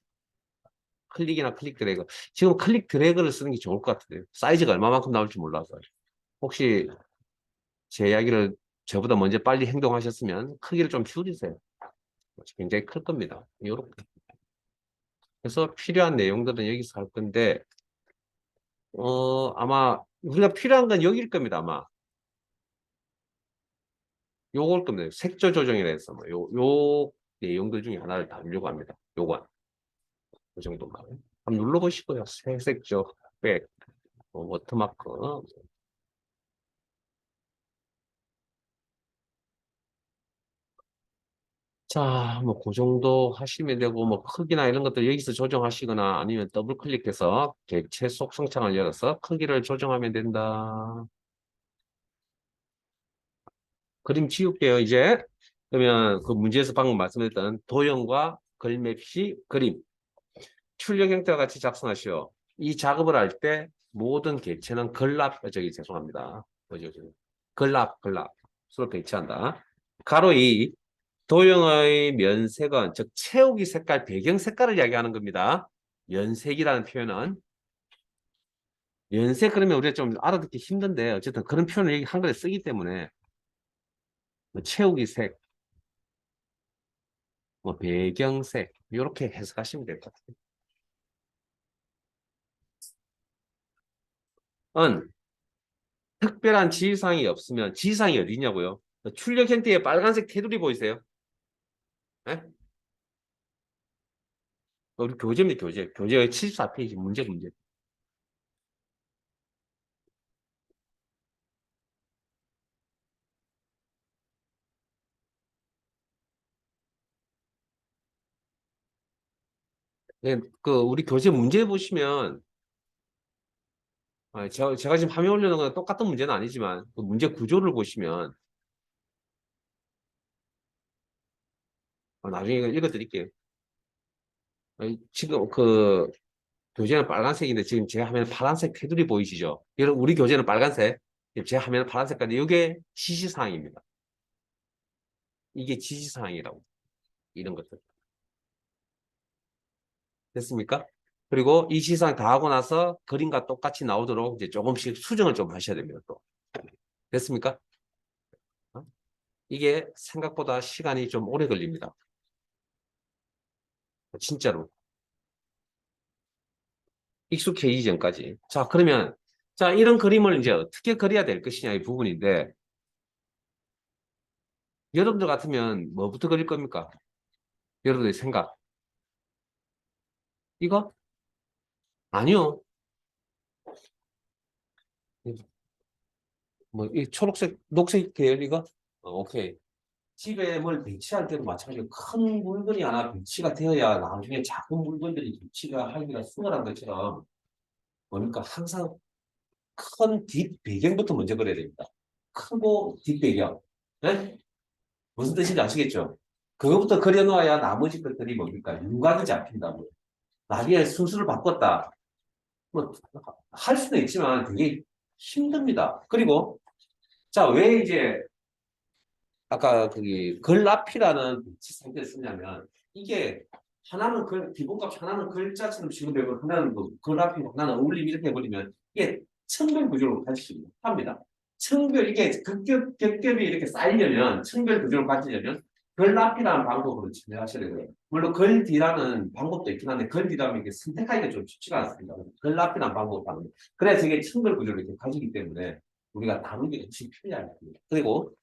S2: 클릭이나 클릭 드래그. 지금 클릭 드래그를 쓰는 게 좋을 것 같은데요. 사이즈가 얼마만큼 나올지 몰라서. 혹시 제 이야기를 저보다 먼저 빨리 행동하셨으면 크기를 좀 줄이세요. 굉장히 클 겁니다. 이렇게. 그래서 필요한 내용들은 여기서 할 건데, 아마 우리가 필요한 건 여기일 겁니다. 아마. 요걸 겁니다. 색조 조정이라 해서 뭐 요 내용들 중에 하나를 다루려고 합니다. 요거. 그 정도만. 한번 눌러보시고요. 색조, 백, 워터마크. 자, 뭐, 그 정도 하시면 되고, 뭐, 크기나 이런 것들 여기서 조정하시거나 아니면 더블 클릭해서 객체 속성창을 열어서 크기를 조정하면 된다. 그림 지울게요, 이제. 그러면 그 문제에서 방금 말씀드렸던 도형과 글맵 시 그림, 출력 형태와 같이 작성하시오. 이 작업을 할 때 모든 객체는 죄송합니다. 글랍, 서로 배치한다. 가로 2, 도형의 면색은 즉 채우기 색깔, 배경 색깔을 이야기하는 겁니다. 면색이라는 표현은 면색 그러면 우리가 좀 알아듣기 힘든데 어쨌든 그런 표현을 여기 한글에 쓰기 때문에 뭐 채우기 색, 뭐 배경색 이렇게 해석하시면 될 것 같아요. 은 특별한 지시사항이 없으면 지시사항이 어디냐고요? 출력 형태에 빨간색 테두리 보이세요? 네? 우리 교재입니다, 교재. 교재의 74페이지 문제. 네, 우리 교재 문제 보시면 제가 지금 화면 올려놓은 건 똑같은 문제는 아니지만 그 문제 구조를 보시면 나중에 이거 읽어드릴게요. 지금 교재는 빨간색인데 지금 제 화면에 파란색 테두리 보이시죠? 여러분 우리 교재는 빨간색, 제 화면은 파란색인데 이게 지시사항입니다. 이게 지시사항이라고 이런 것들 됐습니까? 그리고 이 지시사항 다 하고 나서 그림과 똑같이 나오도록 이제 조금씩 수정을 좀 하셔야 됩니다. 또 됐습니까? 어? 이게 생각보다 시간이 좀 오래 걸립니다. 진짜로. 익숙해지기 전까지. 자, 그러면, 자, 이런 그림을 이제 어떻게 그려야 될 것이냐, 이 부분인데, 여러분들 같으면 뭐부터 그릴 겁니까? 여러분들의 생각. 이거? 아니요. 뭐, 이 초록색, 녹색 계열 이거? 오케이. 집에 뭘 배치할 때도 마찬가지로 큰 물건이 하나 배치가 되어야 나중에 작은 물건들이 배치가 하기가 수월한 것처럼, 보니까 항상 큰 뒷 배경부터 먼저 그려야 됩니다. 크고 뒷 배경. 네? 무슨 뜻인지 아시겠죠? 그거부터 그려놓아야 나머지 것들이 뭡니까? 윤곽이 잡힌다고. 나중에 순서를 바꿨다. 뭐, 할 수도 있지만 되게 힘듭니다. 그리고, 자, 왜 이제, 아까 거기 글라피라는 배치 상태를 쓰냐면, 이게 하나는 기본값 하나는 글자처럼 지급되고, 하나는 뭐 글라피, 하나는 어울림 이렇게 해버리면, 이게 청별 구조로 가지시면 합니다. 청별, 이게 겹겹이 이렇게 쌓이려면, 청별 구조를 가지려면, 글라피라는 방법으로 진행하셔야 되고요. 물론 글디라는 방법도 있긴 한데, 글디라면 이게 선택하기가 좀 쉽지가 않습니다. 글라피라는 방법으로 하는 거예요. 그래서 이게 청별 구조를 이렇게 가지기 때문에, 우리가 다루기 훨씬 편리합니다. 그리고,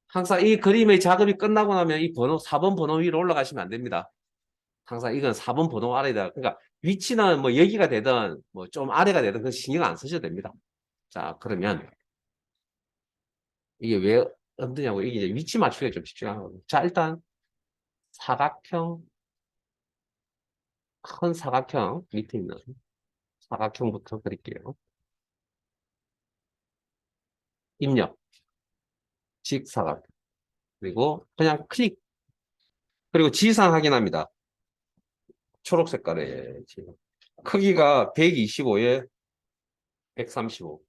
S2: 항상 이 그림의 작업이 끝나고 나면 이 번호, 4번 번호 위로 올라가시면 안 됩니다. 항상 이건 4번 번호 아래다. 그러니까 위치는 뭐 여기가 되든 뭐 좀 아래가 되든 그 신경 안 쓰셔도 됩니다. 자, 그러면 이게 왜 힘드냐고. 이게 이제 위치 맞추기에 좀 집중하는 거예요. 자, 일단 사각형, 큰 사각형 밑에 있는 사각형부터 그릴게요. 입력, 직사각, 그리고 그냥 클릭, 그리고 지상 확인합니다. 초록 색깔의 지금. 크기가 125에 135.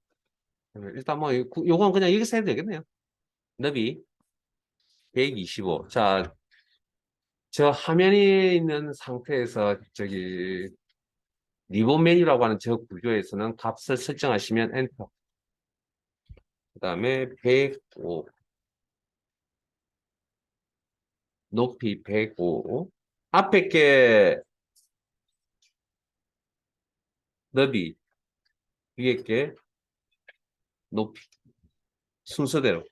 S2: 일단 뭐 요건 그냥 여기서 해도 되겠네요. 너비 125. 자, 저 화면에 있는 상태에서 저기 리본 메뉴라고 하는 저 구조에서는 값을 설정하시면 엔터. 그다음에 105. 높이 105. 앞에 게 너비, 위에 게 높이. 순서대로.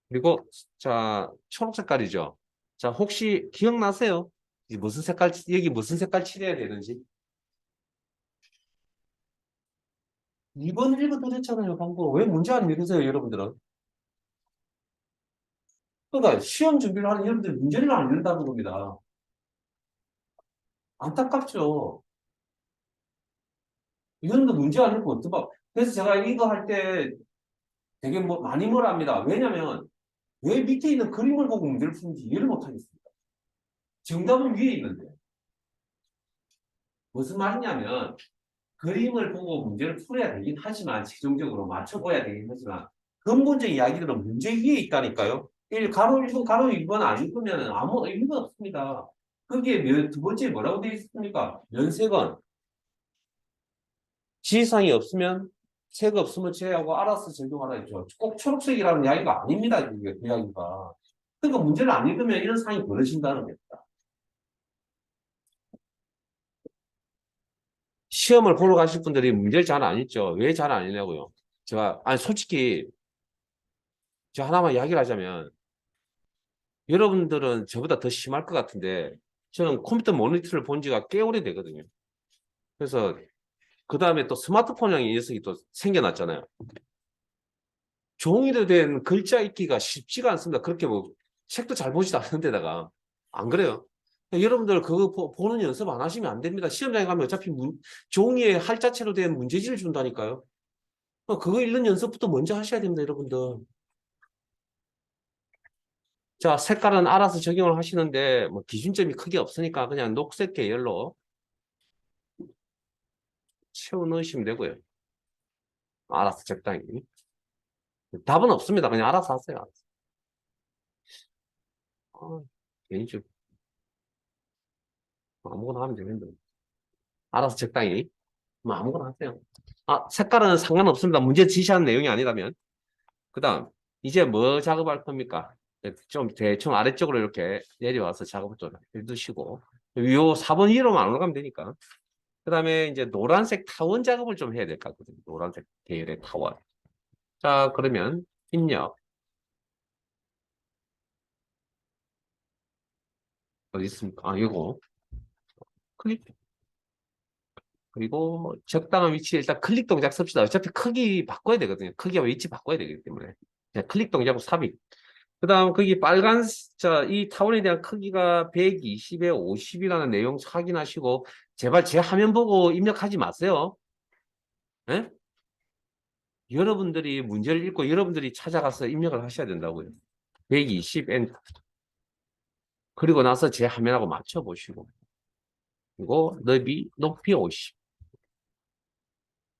S2: 그리고 자, 초록 색깔이죠. 자, 혹시 기억나세요? 이 무슨 색깔, 여기 무슨 색깔 칠해야 되는지? 2번 읽어드렸잖아요, 방금. 왜 문제 안 읽으세요, 여러분들은? 그러니까 시험 준비를 하는 여러분들 문제를 안 읽는다는 겁니다. 안타깝죠. 이거는 문제 안 읽고 어떡 봐. 그래서 제가 이거 할 때 되게 뭐 많이 뭐라 합니다. 왜냐면 왜 밑에 있는 그림을 보고 문제를 푸는지 이해를 못 하겠습니다. 정답은 위에 있는데. 무슨 말이냐면 그림을 보고 문제를 풀어야 되긴 하지만 최종적으로 맞춰봐야 되긴 하지만 근본적 이야기들은 문제 위에 있다니까요. 1 가로 1번 가로 1번 안 읽으면 아무 의미가 없습니다. 거기에 두 번째 뭐라고 되어 있습니까? 면색은 지상이 없으면 색 없으면 제하고 알아서 적용하라 했죠. 꼭 초록색이라는 이야기가 아닙니다. 이게 그 이야기가. 그러니까 문제를 안 읽으면 이런 상황이 벌어진다는 겁니다. 시험을 보러 가실 분들이 문제를 잘 안 읽죠. 왜 잘 안 읽냐고요. 제가 아니 솔직히 제가 하나만 이야기를 하자면 여러분들은 저보다 더 심할 것 같은데 저는 컴퓨터 모니터를 본 지가 꽤 오래되거든요. 그래서 그 다음에 또 스마트폰형 이 녀석이 또 생겨났잖아요. 종이로 된 글자 읽기가 쉽지가 않습니다. 그렇게 뭐 책도 잘 보지도 않는데다가 안 그래요? 여러분들 그거 보는 연습 안 하시면 안 됩니다. 시험장에 가면 어차피 종이에 할자체로 된 문제지를 준다니까요. 그거 읽는 연습부터 먼저 하셔야 됩니다, 여러분들. 자, 색깔은 알아서 적용을 하시는데 뭐 기준점이 크게 없으니까 그냥 녹색 계열로 채워 넣으시면 되고요. 알아서 적당히. 답은 없습니다. 그냥 알아서 하세요. 괜히 좀 아무거나 하면 되는데. 알아서 적당히. 뭐 아무거나 하세요. 색깔은 상관없습니다. 문제 지시하는 내용이 아니라면. 그 다음, 이제 뭐 작업할 겁니까? 좀 대충 아래쪽으로 이렇게 내려와서 작업을 좀 해두시고. 요 4번 위로만 안 올라가면 되니까. 그 다음에 이제 노란색 타원 작업을 좀 해야 될 것 같거든요. 노란색 계열의 타원. 자, 그러면 입력. 어디 있습니까? 아, 이거. 클릭. 그리고 적당한 위치에 일단 클릭 동작 씁시다. 어차피 크기 바꿔야 되거든요. 크기와 위치 바꿔야 되기 때문에. 그냥 클릭 동작하고 삽입. 그 다음, 거기 빨간, 자, 이 타원에 대한 크기가 120에 50이라는 내용 확인하시고, 제발 제 화면 보고 입력하지 마세요. 예? 여러분들이 문제를 읽고 여러분들이 찾아가서 입력을 하셔야 된다고요. 120 엔터. 그리고 나서 제 화면하고 맞춰보시고. 그리고 높이 50.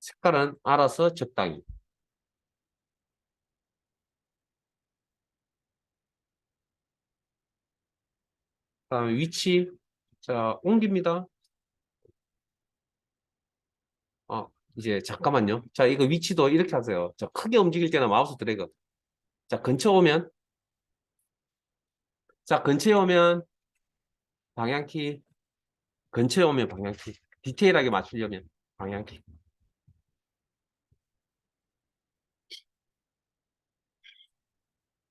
S2: 색깔은 알아서 적당히. 그다음에 위치. 자, 옮깁니다. 이제 잠깐만요. 자, 이거 위치도 이렇게 하세요. 자, 크게 움직일 때는 마우스 드래그. 자, 근처 오면, 자, 근처에 오면 방향키. 근처에 오면 방향키. 디테일하게 맞추려면 방향키.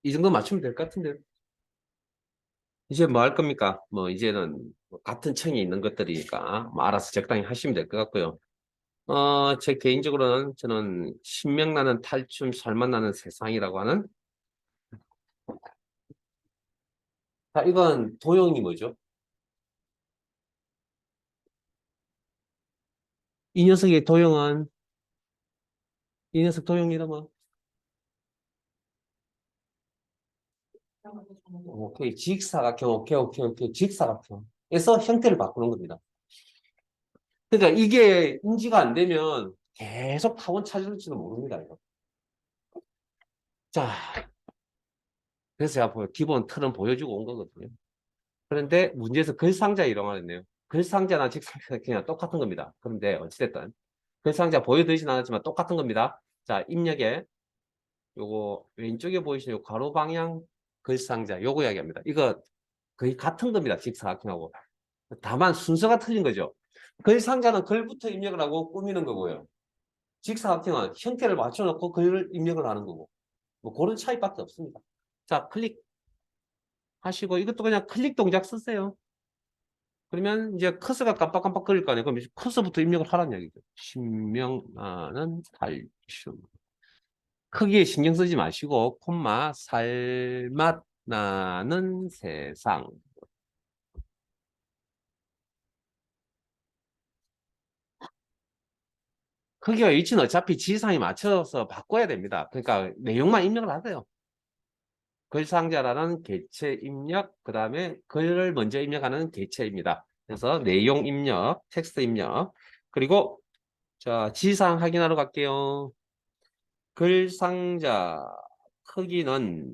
S2: 이 정도 맞추면 될 것 같은데. 이제 뭐 할 겁니까? 뭐, 이제는 뭐 같은 층에 있는 것들이니까 뭐 알아서 적당히 하시면 될 것 같고요. 제 개인적으로는 저는 신명나는 탈춤, 살맛나는 세상이라고 하는, 자, 이건 도형이 뭐죠? 이 녀석의 도형은, 이 녀석 도형 이름은, 오케이, 직사각형, 오케이. 직사각형에서 형태를 바꾸는 겁니다. 그러니까 이게 인지가 안 되면 계속 타원 찾을지도 모릅니다, 이거. 자, 그래서 제가 기본 틀은 보여주고 온 거거든요. 그런데 문제에서 글상자 이동하겠네요. 글상자나 직상자 그냥 똑같은 겁니다. 그런데 어찌됐든 글상자 보여드리진 않았지만 똑같은 겁니다. 자, 입력에 요거 왼쪽에 보이시는 요 가로 방향 글상자 요거 이야기합니다. 이거 거의 같은 겁니다. 직사각형하고. 다만 순서가 틀린 거죠. 글상자는 글부터 입력을 하고 꾸미는 거고요. 직사각형은 형태를 맞춰놓고 글을 입력을 하는 거고. 뭐 그런 차이밖에 없습니다. 자, 클릭하시고 이것도 그냥 클릭 동작 쓰세요. 그러면 이제 커서가 깜빡깜빡 거릴 거 아니에요. 그럼 이제 커서부터 입력을 하라는 얘기죠. 신명나는 탈춤. 크기에 신경 쓰지 마시고, 콤마, 살맛 나는 세상. 크기와 위치는 어차피 지상에 맞춰서 바꿔야 됩니다. 그러니까 내용만 입력을 하세요. 글상자라는 개체 입력, 그 다음에 글을 먼저 입력하는 개체입니다. 그래서 내용 입력, 텍스트 입력, 그리고 자, 지상 확인하러 갈게요. 글상자 크기는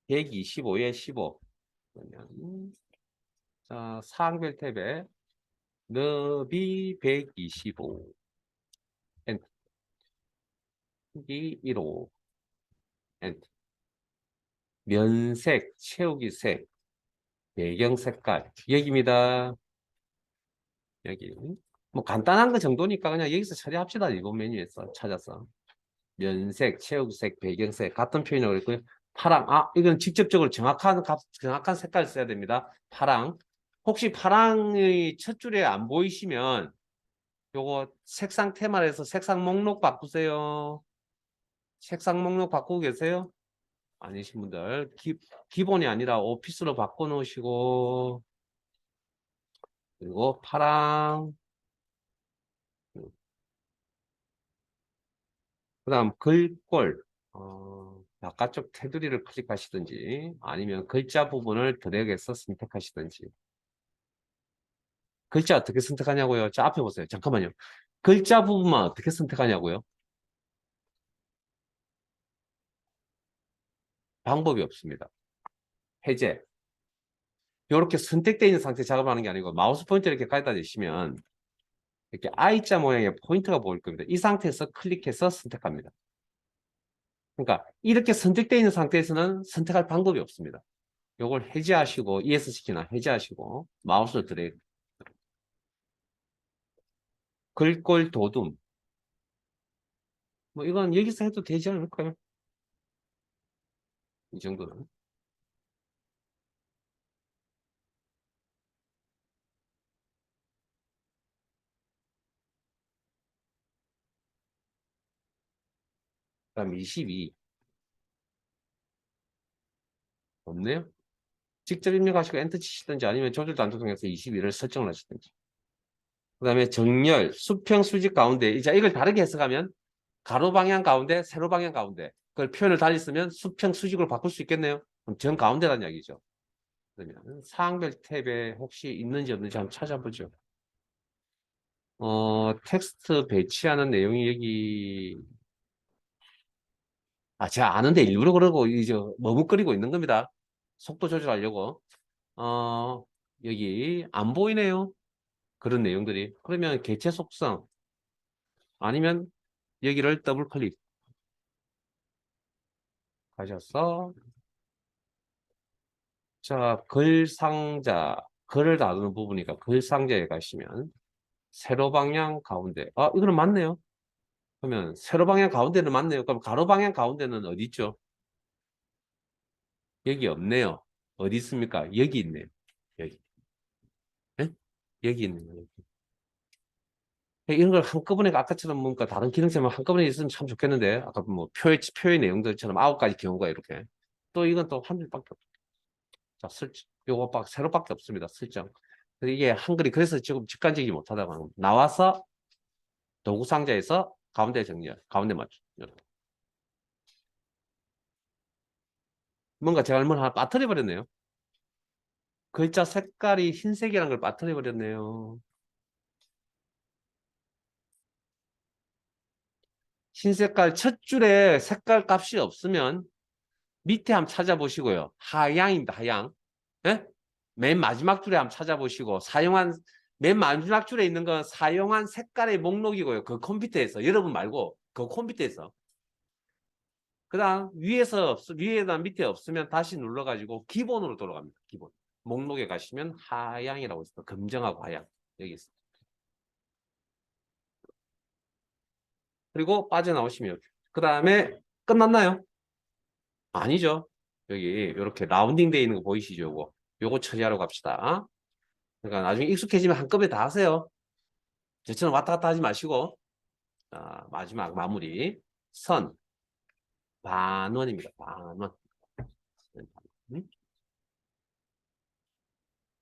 S2: 125에 15. 그러면 자, 사항별 탭에 너비 125. 엔터. 크기 1호. 엔터. 면색, 채우기 색, 배경 색깔. 여기입니다. 여기. 뭐 간단한 거 정도니까 그냥 여기서 처리합시다. 이번 메뉴에서 찾아서. 면색, 채우기색, 배경색 같은 표현이라고 했고요. 파랑. 이건 직접적으로 정확한 색깔 써야 됩니다. 파랑. 혹시 파랑의 첫 줄에 안 보이시면 요거 색상 테마에서 색상 목록 바꾸세요. 색상 목록 바꾸고 계세요? 아니신 분들 기본이 아니라 오피스로 바꿔놓으시고 그리고 파랑 그 다음 글꼴 바깥쪽 테두리를 클릭하시든지 아니면 글자 부분을 드래그해서 선택하시든지 글자 어떻게 선택하냐고요? 저 앞에 보세요. 잠깐만요. 글자 부분만 어떻게 선택하냐고요? 방법이 없습니다. 해제. 이렇게 선택되어 있는 상태 작업하는 게 아니고 마우스 포인트를 이렇게 가져다 대시면 이렇게 I자 모양의 포인트가 보일 겁니다. 이 상태에서 클릭해서 선택합니다. 그러니까 이렇게 선택되어 있는 상태에서는 선택할 방법이 없습니다. 요걸 해제하시고 ESC키나 해제하시고 마우스를 드래그. 글꼴 도둠. 뭐 이건 여기서 해도 되지 않을까요? 이 정도는. 그다음 22. 없네요. 직접 입력하시고 엔터 치시든지 아니면 조절 단도 통해서 22를 설정을 하시든지. 그다음에 정렬, 수평, 수직 가운데. 이제 이걸 다르게 해석하면 가로 방향 가운데, 세로 방향 가운데. 그걸 표현을 달리 쓰면 수평, 수직으로 바꿀 수 있겠네요. 그럼 정 가운데라는 이야기죠. 그러면 사항별 탭에 혹시 있는지 없는지 한번 찾아보죠. 텍스트 배치하는 내용이 여기, 제가 아는데 일부러 그러고 이제 머뭇거리고 있는 겁니다. 속도 조절하려고. 어, 여기 안 보이네요. 그런 내용들이. 그러면 개체 속성 아니면 여기를 더블 클릭 하셔서 자, 글 상자, 글을 다루는 부분이니까 글 상자에 가시면 세로 방향 가운데. 이거는 맞네요. 그러면 세로 방향 가운데는 맞네요. 그럼 가로 방향 가운데는 어디 있죠? 여기 없네요. 어디 있습니까? 여기 있네요. 여기. 예? 여기 있네요. 이런 걸 한꺼번에 아까처럼 뭔가 다른 기능처럼 한꺼번에 있으면 참 좋겠는데 아까 뭐 표의 내용들처럼 9가지 경우가 이렇게 또 이건 또 한 줄밖에 없죠. 자, 요거 세로밖에 없습니다. 설정. 그래서 이게 한글이 그래서 지금 직관적이지 못하다고 하는 겁니다. 나와서 도구 상자에서 가운데 정렬, 가운데 맞춤. 이렇게. 뭔가 제가 뭘 하나 빠뜨려 버렸네요. 글자 색깔이 흰색이라는 걸 빠뜨려 버렸네요. 흰 색깔 첫 줄에 색깔 값이 없으면 밑에 한번 찾아보시고요. 하향입니다. 하향. 예? 맨 마지막 줄에 한번 찾아보시고 맨 마지막 줄에 있는 건 사용한 색깔의 목록이고요. 그 컴퓨터에서 여러분 말고 그 컴퓨터에서 그다음 위에다 밑에 없으면 다시 눌러가지고 기본으로 돌아갑니다. 기본 목록에 가시면 하향이라고 있어요. 검정하고 하향 여기 있어요. 그리고 빠져나오시면 그 다음에 끝났나요? 아니죠. 여기 이렇게 라운딩 되어 있는 거 보이시죠? 요거 처리하러 갑시다. 그러니까 나중에 익숙해지면 한꺼번에 다 하세요. 저처럼 왔다 갔다 하지 마시고. 자, 마지막 마무리. 선, 반원입니다. 반원.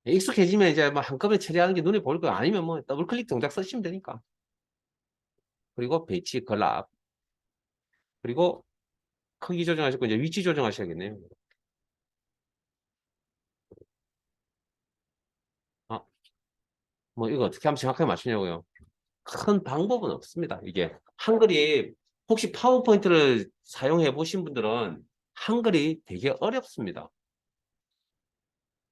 S2: 익숙해지면 이제 뭐 한꺼번에 처리하는 게 눈에 보일 거예요. 아니면 뭐 더블 클릭 동작 쓰시면 되니까. 그리고 배치 결합. 그리고 크기 조정하시고 이제 위치 조정하셔야겠네요. 아, 뭐 이거 어떻게 하면 정확하게 맞추냐고요. 큰 방법은 없습니다. 이게 한글이 혹시 파워포인트를 사용해 보신 분들은 한글이 되게 어렵습니다.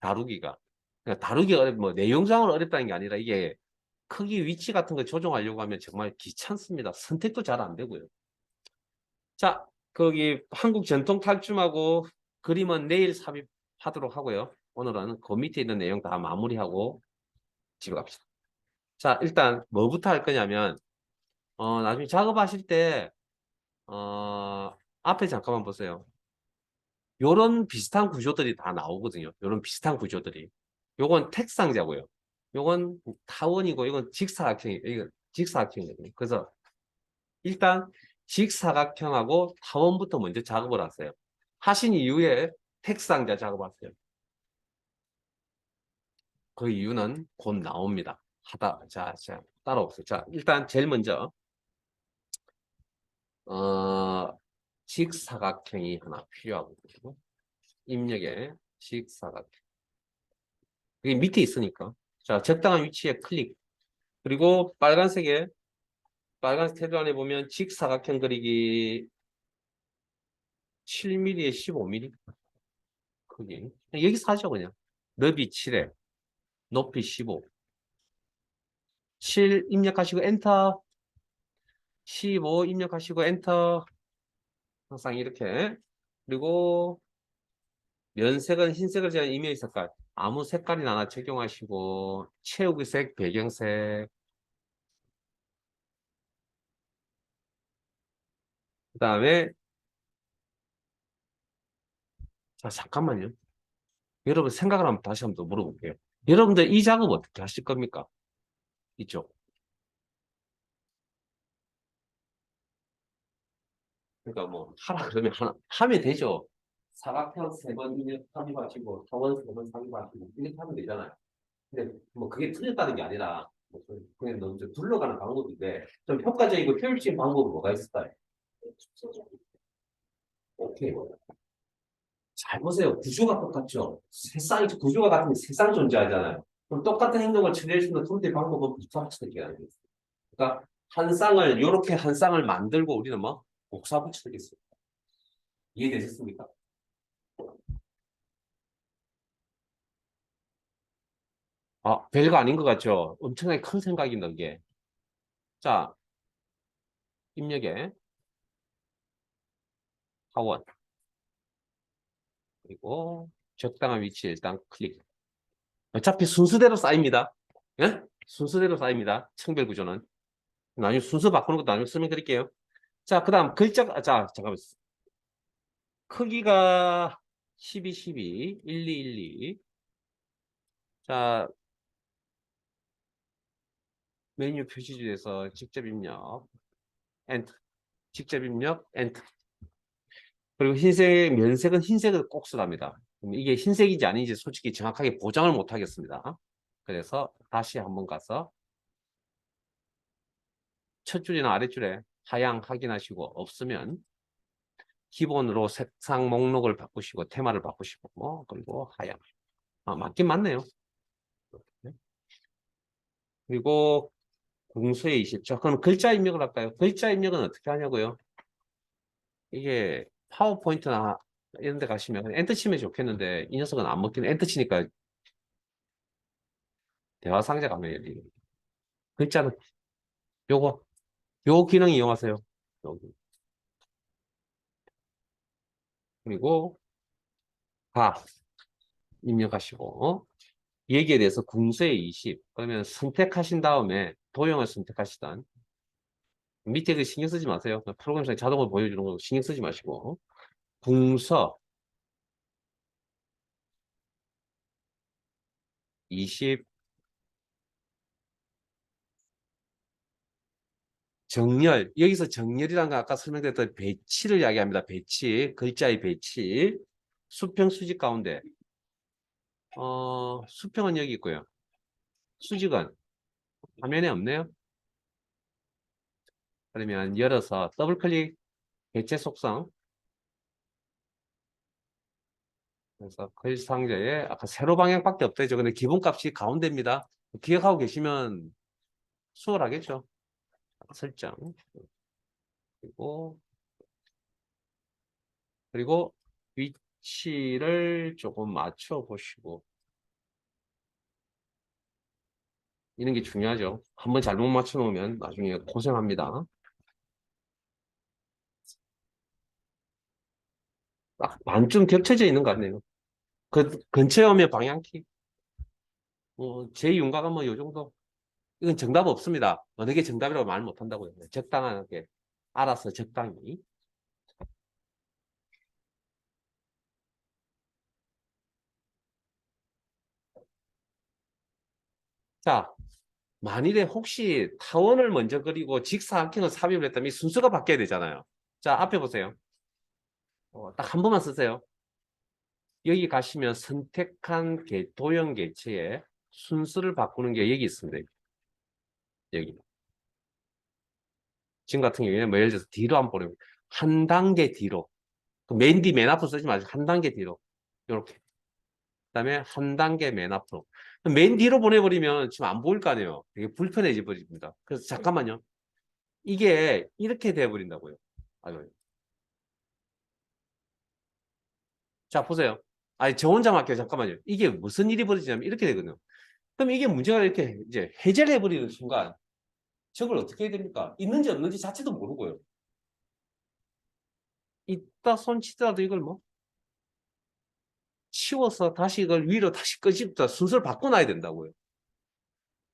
S2: 다루기가. 그러니까 다루기가 뭐 내용상으로 어렵다는 게 아니라 이게 크기 위치 같은 거 조정하려고 하면 정말 귀찮습니다. 선택도 잘 안 되고요. 자, 거기 한국 전통 탈춤하고 그림은 내일 삽입하도록 하고요. 오늘은 그 밑에 있는 내용 다 마무리하고 집에 갑시다. 자, 일단 뭐부터 할 거냐면 나중에 작업하실 때 앞에 잠깐만 보세요. 요런 비슷한 구조들이 다 나오거든요. 요런 비슷한 구조들이. 요건 택상자고요. 요건 타원이고 이건 직사각형이에요. 이건 직사각형이거든요. 그래서 일단 직사각형하고 타원부터 먼저 작업을 하세요. 하신 이후에 택상자 작업하세요. 그 이유는 곧 나옵니다. 자, 따라오세요. 자, 일단 제일 먼저 직사각형이 하나 필요하거든요. 입력에 직사각형. 이게 밑에 있으니까. 자, 적당한 위치에 클릭. 그리고 빨간색 테두리 안에 보면 직사각형 그리기 7mm에 15mm 크기. 여기서 하죠, 그냥. 너비 7에 높이 15. 7 입력하시고 엔터. 15 입력하시고 엔터. 항상 이렇게. 그리고 면색은 흰색을 제한 이메일 색깔. 아무 색깔이나 하나 적용하시고, 채우기색, 배경색. 그 다음에, 자, 잠깐만요. 여러분 생각을 한번 다시 한번 더 물어볼게요. 여러분들 이 작업 어떻게 하실 겁니까? 이쪽. 그러니까 뭐, 하라 그러면 하면 되죠. 사각형 3번 입력 삽입하시고, 타원 3번 삽입하시고, 이렇게 하면 되잖아요. 근데 뭐 그게 틀렸다는 게 아니라, 뭐 그냥 너무 좀 둘러가는 방법인데, 좀 효과적이고 효율적인 방법은 뭐가 있을까요? 오케이. 잘 보세요. 구조가 똑같죠. 세상이 구조가 같으면 세상 존재하잖아요. 그럼 똑같은 행동을 처리할 수 있는 둘의 방법은 복사붙이기 아니겠어요? 그러니까 한 쌍을 이렇게 한 쌍을 만들고 우리는 뭐 복사붙이겠어요. 이해되셨습니까? 아, 별거 아닌 것 같죠? 엄청나게 큰 생각입니다, 이게. 자, 입력에 하원 그리고 적당한 위치에 일단 클릭. 어차피 순서대로 쌓입니다. 예? 순서대로 쌓입니다. 청별 구조는. 나중에 순서 바꾸는 것도 나중에 설명드릴게요. 자, 그 다음 글자, 자, 잠깐만. 크기가 12, 12, 1, 2, 1, 2. 자, 메뉴 표시줄에서 직접 입력, 엔터. 직접 입력, 엔터. 그리고 흰색, 면색은 흰색을 꼭 쓰랍니다. 이게 흰색인지 아닌지 솔직히 정확하게 보장을 못 하겠습니다. 그래서 다시 한번 가서 첫 줄이나 아랫줄에 하향 확인하시고 없으면 기본으로 색상 목록을 바꾸시고 테마를 바꾸시고 뭐 그리고 하향. 아, 맞긴 맞네요. 그리고 공수의 20초. 그럼 글자 입력을 할까요? 글자 입력은 어떻게 하냐고요? 이게 파워포인트나 이런 데 가시면 엔터 치면 좋겠는데 이 녀석은 안 먹히는 엔터 치니까 대화 상자 가면 열리는 글자는 요거 요 기능 이용하세요. 여기. 그리고 다 입력하시고 얘기에 대해서 궁수의 20 그러면 선택하신 다음에 도형을 선택하시던 밑에 그 신경 쓰지 마세요. 프로그램상에 자동으로 보여주는 거 신경 쓰지 마시고 궁서 20 정렬 여기서 정렬이라는 거 아까 설명드렸던 배치를 이야기합니다. 배치 글자의 배치 수평 수직 가운데 수평은 여기 있고요. 수직은 화면에 없네요. 그러면 열어서 더블 클릭 배치 속성 그래서 글 상자에 아까 세로 방향밖에 없대죠. 근데 기본값이 가운데입니다. 기억하고 계시면 수월하겠죠. 설정 그리고 그리고 위치를 조금 맞춰 보시고 이런 게 중요하죠. 한번 잘못 맞춰 놓으면 나중에 고생합니다. 딱 반쯤 겹쳐져 있는 것 같네요. 그 근처에 오면 방향키. 제 윤곽은 뭐 요 정도. 이건 정답 없습니다. 어느 게 정답이라고 말 못한다고요. 적당하게 알아서 적당히. 자, 만일에 혹시 타원을 먼저 그리고 직사각형을 삽입을 했다면 이 순서가 바뀌어야 되잖아요. 자, 앞에 보세요. 딱 한 번만 쓰세요. 여기 가시면 선택한 도형 개체의 순서를 바꾸는 게 여기 있습니다. 여기. 지금 같은 경우에는 뭐 예를 들어서 뒤로 한번 보내면 한 단계 뒤로. 맨 앞으로 쓰지 마시고 한 단계 뒤로. 이렇게. 그다음에 한 단계 맨 앞으로. 맨 뒤로 보내버리면 지금 안 보일 거 아니에요. 되게 불편해져 버립니다. 그래서 잠깐만요. 이게 이렇게 돼버린다고요. 아유. 자, 보세요. 아니, 저 혼자 할게요. 잠깐만요. 이게 무슨 일이 벌어지냐면 이렇게 되거든요. 그럼 이게 문제가 이렇게 이제 해제를 해버리는 순간 저걸 어떻게 해야 됩니까? 있는지 없는지 자체도 모르고요. 있다 손 치더라도 이걸 뭐 치워서 다시 이걸 위로 다시 끄집다 순서를 바꿔놔야 된다고요.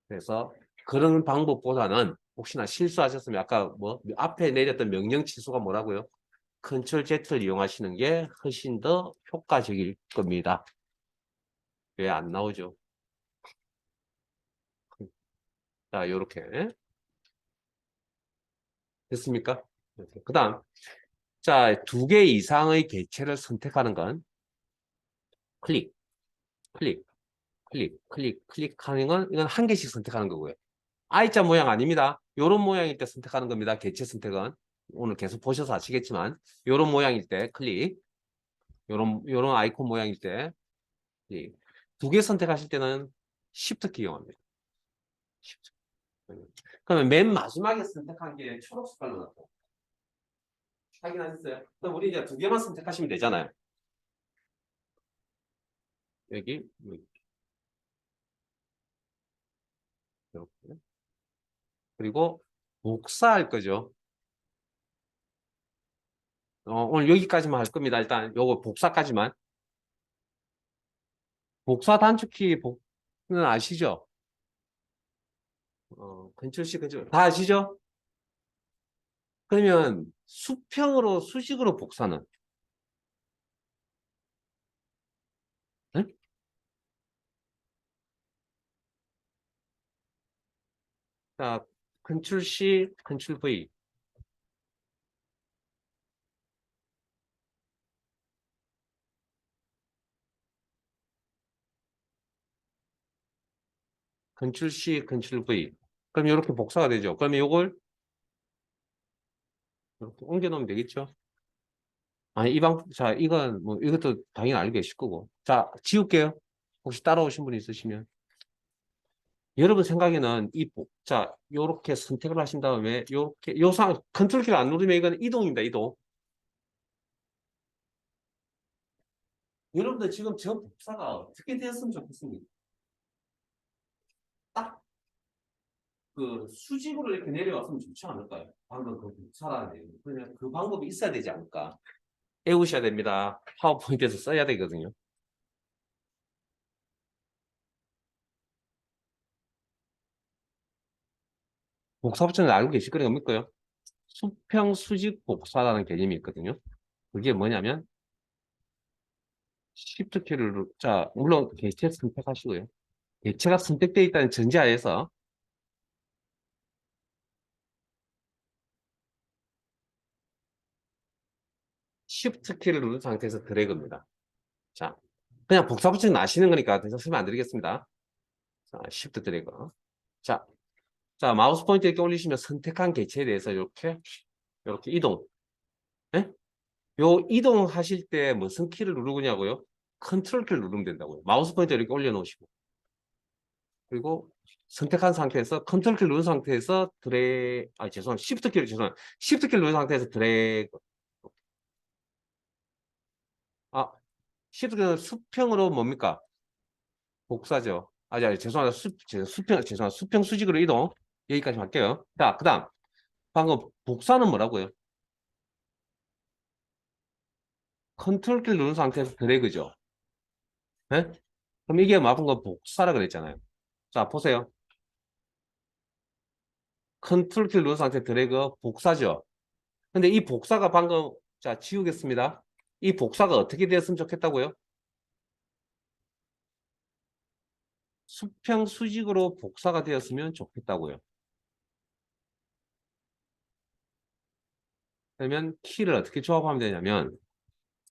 S2: 그래서 그런 방법보다는 혹시나 실수하셨으면 아까 뭐 앞에 내렸던 명령 치수가 뭐라고요? 컨트롤 Z를 이용하시는 게 훨씬 더 효과적일 겁니다. 왜 안 나오죠? 자, 요렇게 됐습니까? 그 다음, 자, 2개 이상의 개체를 선택하는 건 클릭, 클릭, 클릭하는 건 이건 한 개씩 선택하는 거고요. I자 모양 아닙니다. 요런 모양일 때 선택하는 겁니다. 개체 선택은. 오늘 계속 보셔서 아시겠지만, 요런 모양일 때 클릭, 요런 아이콘 모양일 때 클릭. 2개 선택하실 때는 Shift 키 이용합니다. Shift. 그러면 맨 마지막에 선택한 게 초록 색깔로 나타나요. 확인하셨어요? 그럼 우리 이제 2개만 선택하시면 되잖아요. 여기, 이렇게. 그리고 복사할 거죠. 오늘 여기까지만 할 겁니다. 일단 요거 복사까지만. 복사 단축키 는 아시죠? 컨트롤 C, 컨트롤 다 아시죠? 그러면 수평으로 수직으로 복사는 응? 자, 컨트롤 C, 컨트롤 V. 컨트롤 C, 컨트롤 V. 그럼 이렇게 복사가 되죠. 그러면 이걸 이렇게 옮겨 놓으면 되겠죠? 아니, 자, 이건 뭐 이것도 당연히 알고 계실 거고. 자, 지울게요. 혹시 따라오신 분 있으시면. 여러분 생각에는 자, 요렇게 선택을 하신 다음에 요렇게 컨트롤 키를 안 누르면 이건 이동입니다. 이동. 여러분들 지금 저 복사가 어떻게 되었으면 좋겠습니까? 딱 그 수직으로 이렇게 내려왔으면 좋지 않을까요? 방금 그 복사라는 내용. 그러면 그 방법이 있어야 되지 않을까? 외우셔야 됩니다. 파워포인트에서 써야 되거든요. 복사부터는 알고 계실 거예요. 뭡니까요? 수평 수직 복사라는 개념이 있거든요. 그게 뭐냐면 Shift 키를 자, 물론 개체 선택하시고요. 개체가 선택되어 있다는 전제하에서 Shift 키를 누른 상태에서 드래그입니다. 자, 그냥 복사 붙이는 아시는 거니까 더 이상 설명 안 드리겠습니다. 자, Shift 드래그. 자, 자, 마우스 포인트 이렇게 올리시면 선택한 개체에 대해서 이렇게 이동. 예? 요 이동하실 때 무슨 키를 누르냐고요? 컨트롤 키를 누르면 된다고요. 마우스 포인트 이렇게 올려놓으시고. 그리고 선택한 상태에서 컨트롤 키를 누른 상태에서 죄송합니다. 시프트 키를 누른 상태에서 드래그. 아, 시프트 키는 수평으로 뭡니까? 복사죠. 죄송합니다. 죄송합니다. 수평 수직으로 이동. 여기까지 할게요. 자, 그 다음. 방금 복사는 뭐라고요? 컨트롤 키를 누른 상태에서 드래그죠. 네? 그럼 이게 막은 건 복사라 그랬잖아요. 자, 보세요. 컨트롤 키를 누른 상태 드래그 복사죠. 근데 이 복사가 방금, 자, 지우겠습니다. 이 복사가 어떻게 되었으면 좋겠다고요? 수평 수직으로 복사가 되었으면 좋겠다고요. 그러면 키를 어떻게 조합하면 되냐면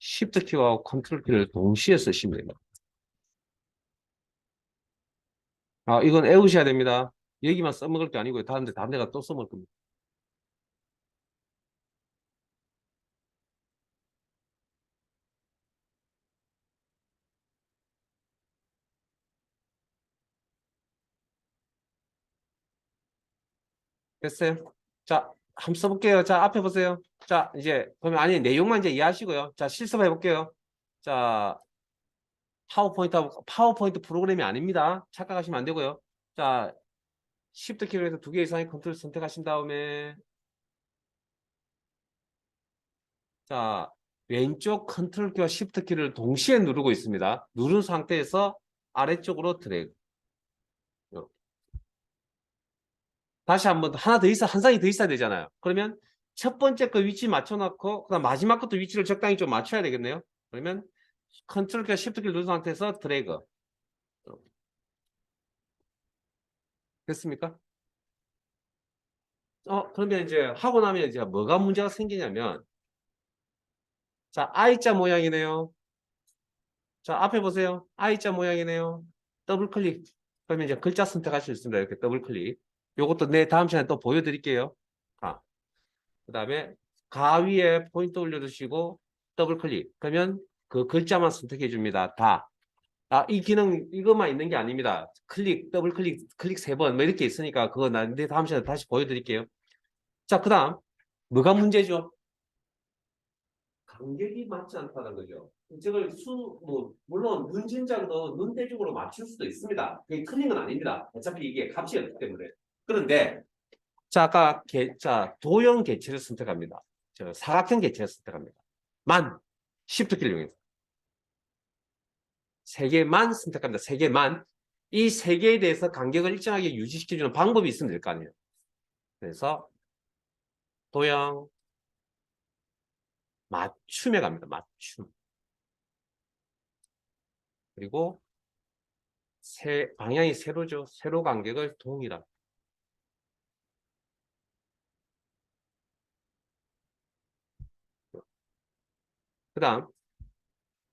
S2: Shift 키와 컨트롤 키를 동시에 쓰시면 됩니다. 아, 이건 외우셔야 됩니다. 여기만 써먹을 게 아니고요. 다른 데가 또 써먹을 겁니다. 됐어요? 자, 한번 써볼게요. 자, 앞에 보세요. 자, 이제, 그러면 아니, 내용만 이제 이해하시고요. 자, 실습해 볼게요. 자, 파워포인트 프로그램이 아닙니다. 착각하시면 안 되고요. 자, Shift 키로 해서 2개 이상의 컨트롤 선택하신 다음에, 자, 왼쪽 컨트롤 키와 쉬프트 키를 동시에 누르고 있습니다. 누른 상태에서 아래쪽으로 드래그. 이렇게. 다시 한번 한 쌍이 더 있어야 되잖아요. 그러면 첫 번째 거 위치 맞춰놓고 그다음 마지막 것도 위치를 적당히 좀 맞춰야 되겠네요. 그러면 컨트롤 키와 쉬프트 키를 누른 상태에서 드래그. 됐습니까? 그러면 이제 하고 나면 이제 뭐가 문제가 생기냐면, 자, I자 모양이네요. 자, 앞에 보세요. I자 모양이네요. 더블 클릭. 그러면 이제 글자 선택할 수 있습니다. 이렇게 더블 클릭. 요것도 내 다음 시간에 또 보여드릴게요. 그 다음에 가위에 포인트 올려주시고 더블 클릭. 그러면 그 글자만 선택해 줍니다. 다. 이 기능 이것만 있는 게 아닙니다. 클릭, 더블 클릭, 클릭 3번 뭐 이렇게 있으니까 그거 내 다음 시간에 다시 보여드릴게요. 자, 그 다음 뭐가 문제죠? 간격이 맞지 않다는 거죠. 이걸 물론 눈진장도 눈대중으로 맞출 수도 있습니다. 그게 틀린 건 아닙니다. 어차피 이게 값이 없기 때문에. 그런데, 자, 아까 도형 개체를 선택합니다. 사각형 개체를 선택합니다. Shift 키를 이용해서. 3개만 선택합니다. 3개만. 이 3개에 대해서 간격을 일정하게 유지시켜주는 방법이 있으면 될 거 아니에요. 그래서, 도형, 맞춤에 갑니다. 맞춤. 그리고 방향이 세로죠. 세로 간격을 동일하게. 그 다음,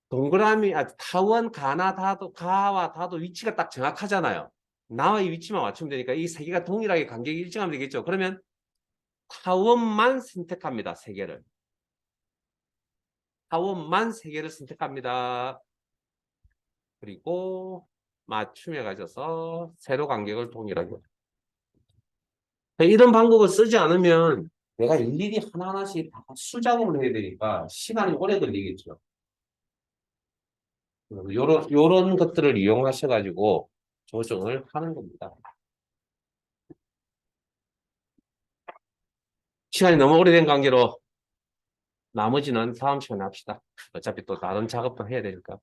S2: 동그라미, 타원, 가와 다도 위치가 딱 정확하잖아요. 나와의 위치만 맞추면 되니까 이 세 개가 동일하게 간격이 일정하면 되겠죠. 그러면 타원만 선택합니다. 3개를. 타원만 3개를 선택합니다. 그리고 맞춤에 가셔서 세로 간격을 동일하게. 이런 방법을 쓰지 않으면 내가 일일이 하나하나씩 다 수작업을 해야 되니까 시간이 오래 걸리겠죠. 요런 것들을 이용하셔가지고 조정을 하는 겁니다. 시간이 너무 오래된 관계로 나머지는 다음 시간에 합시다. 어차피 또 다른 작업도 해야 되니까.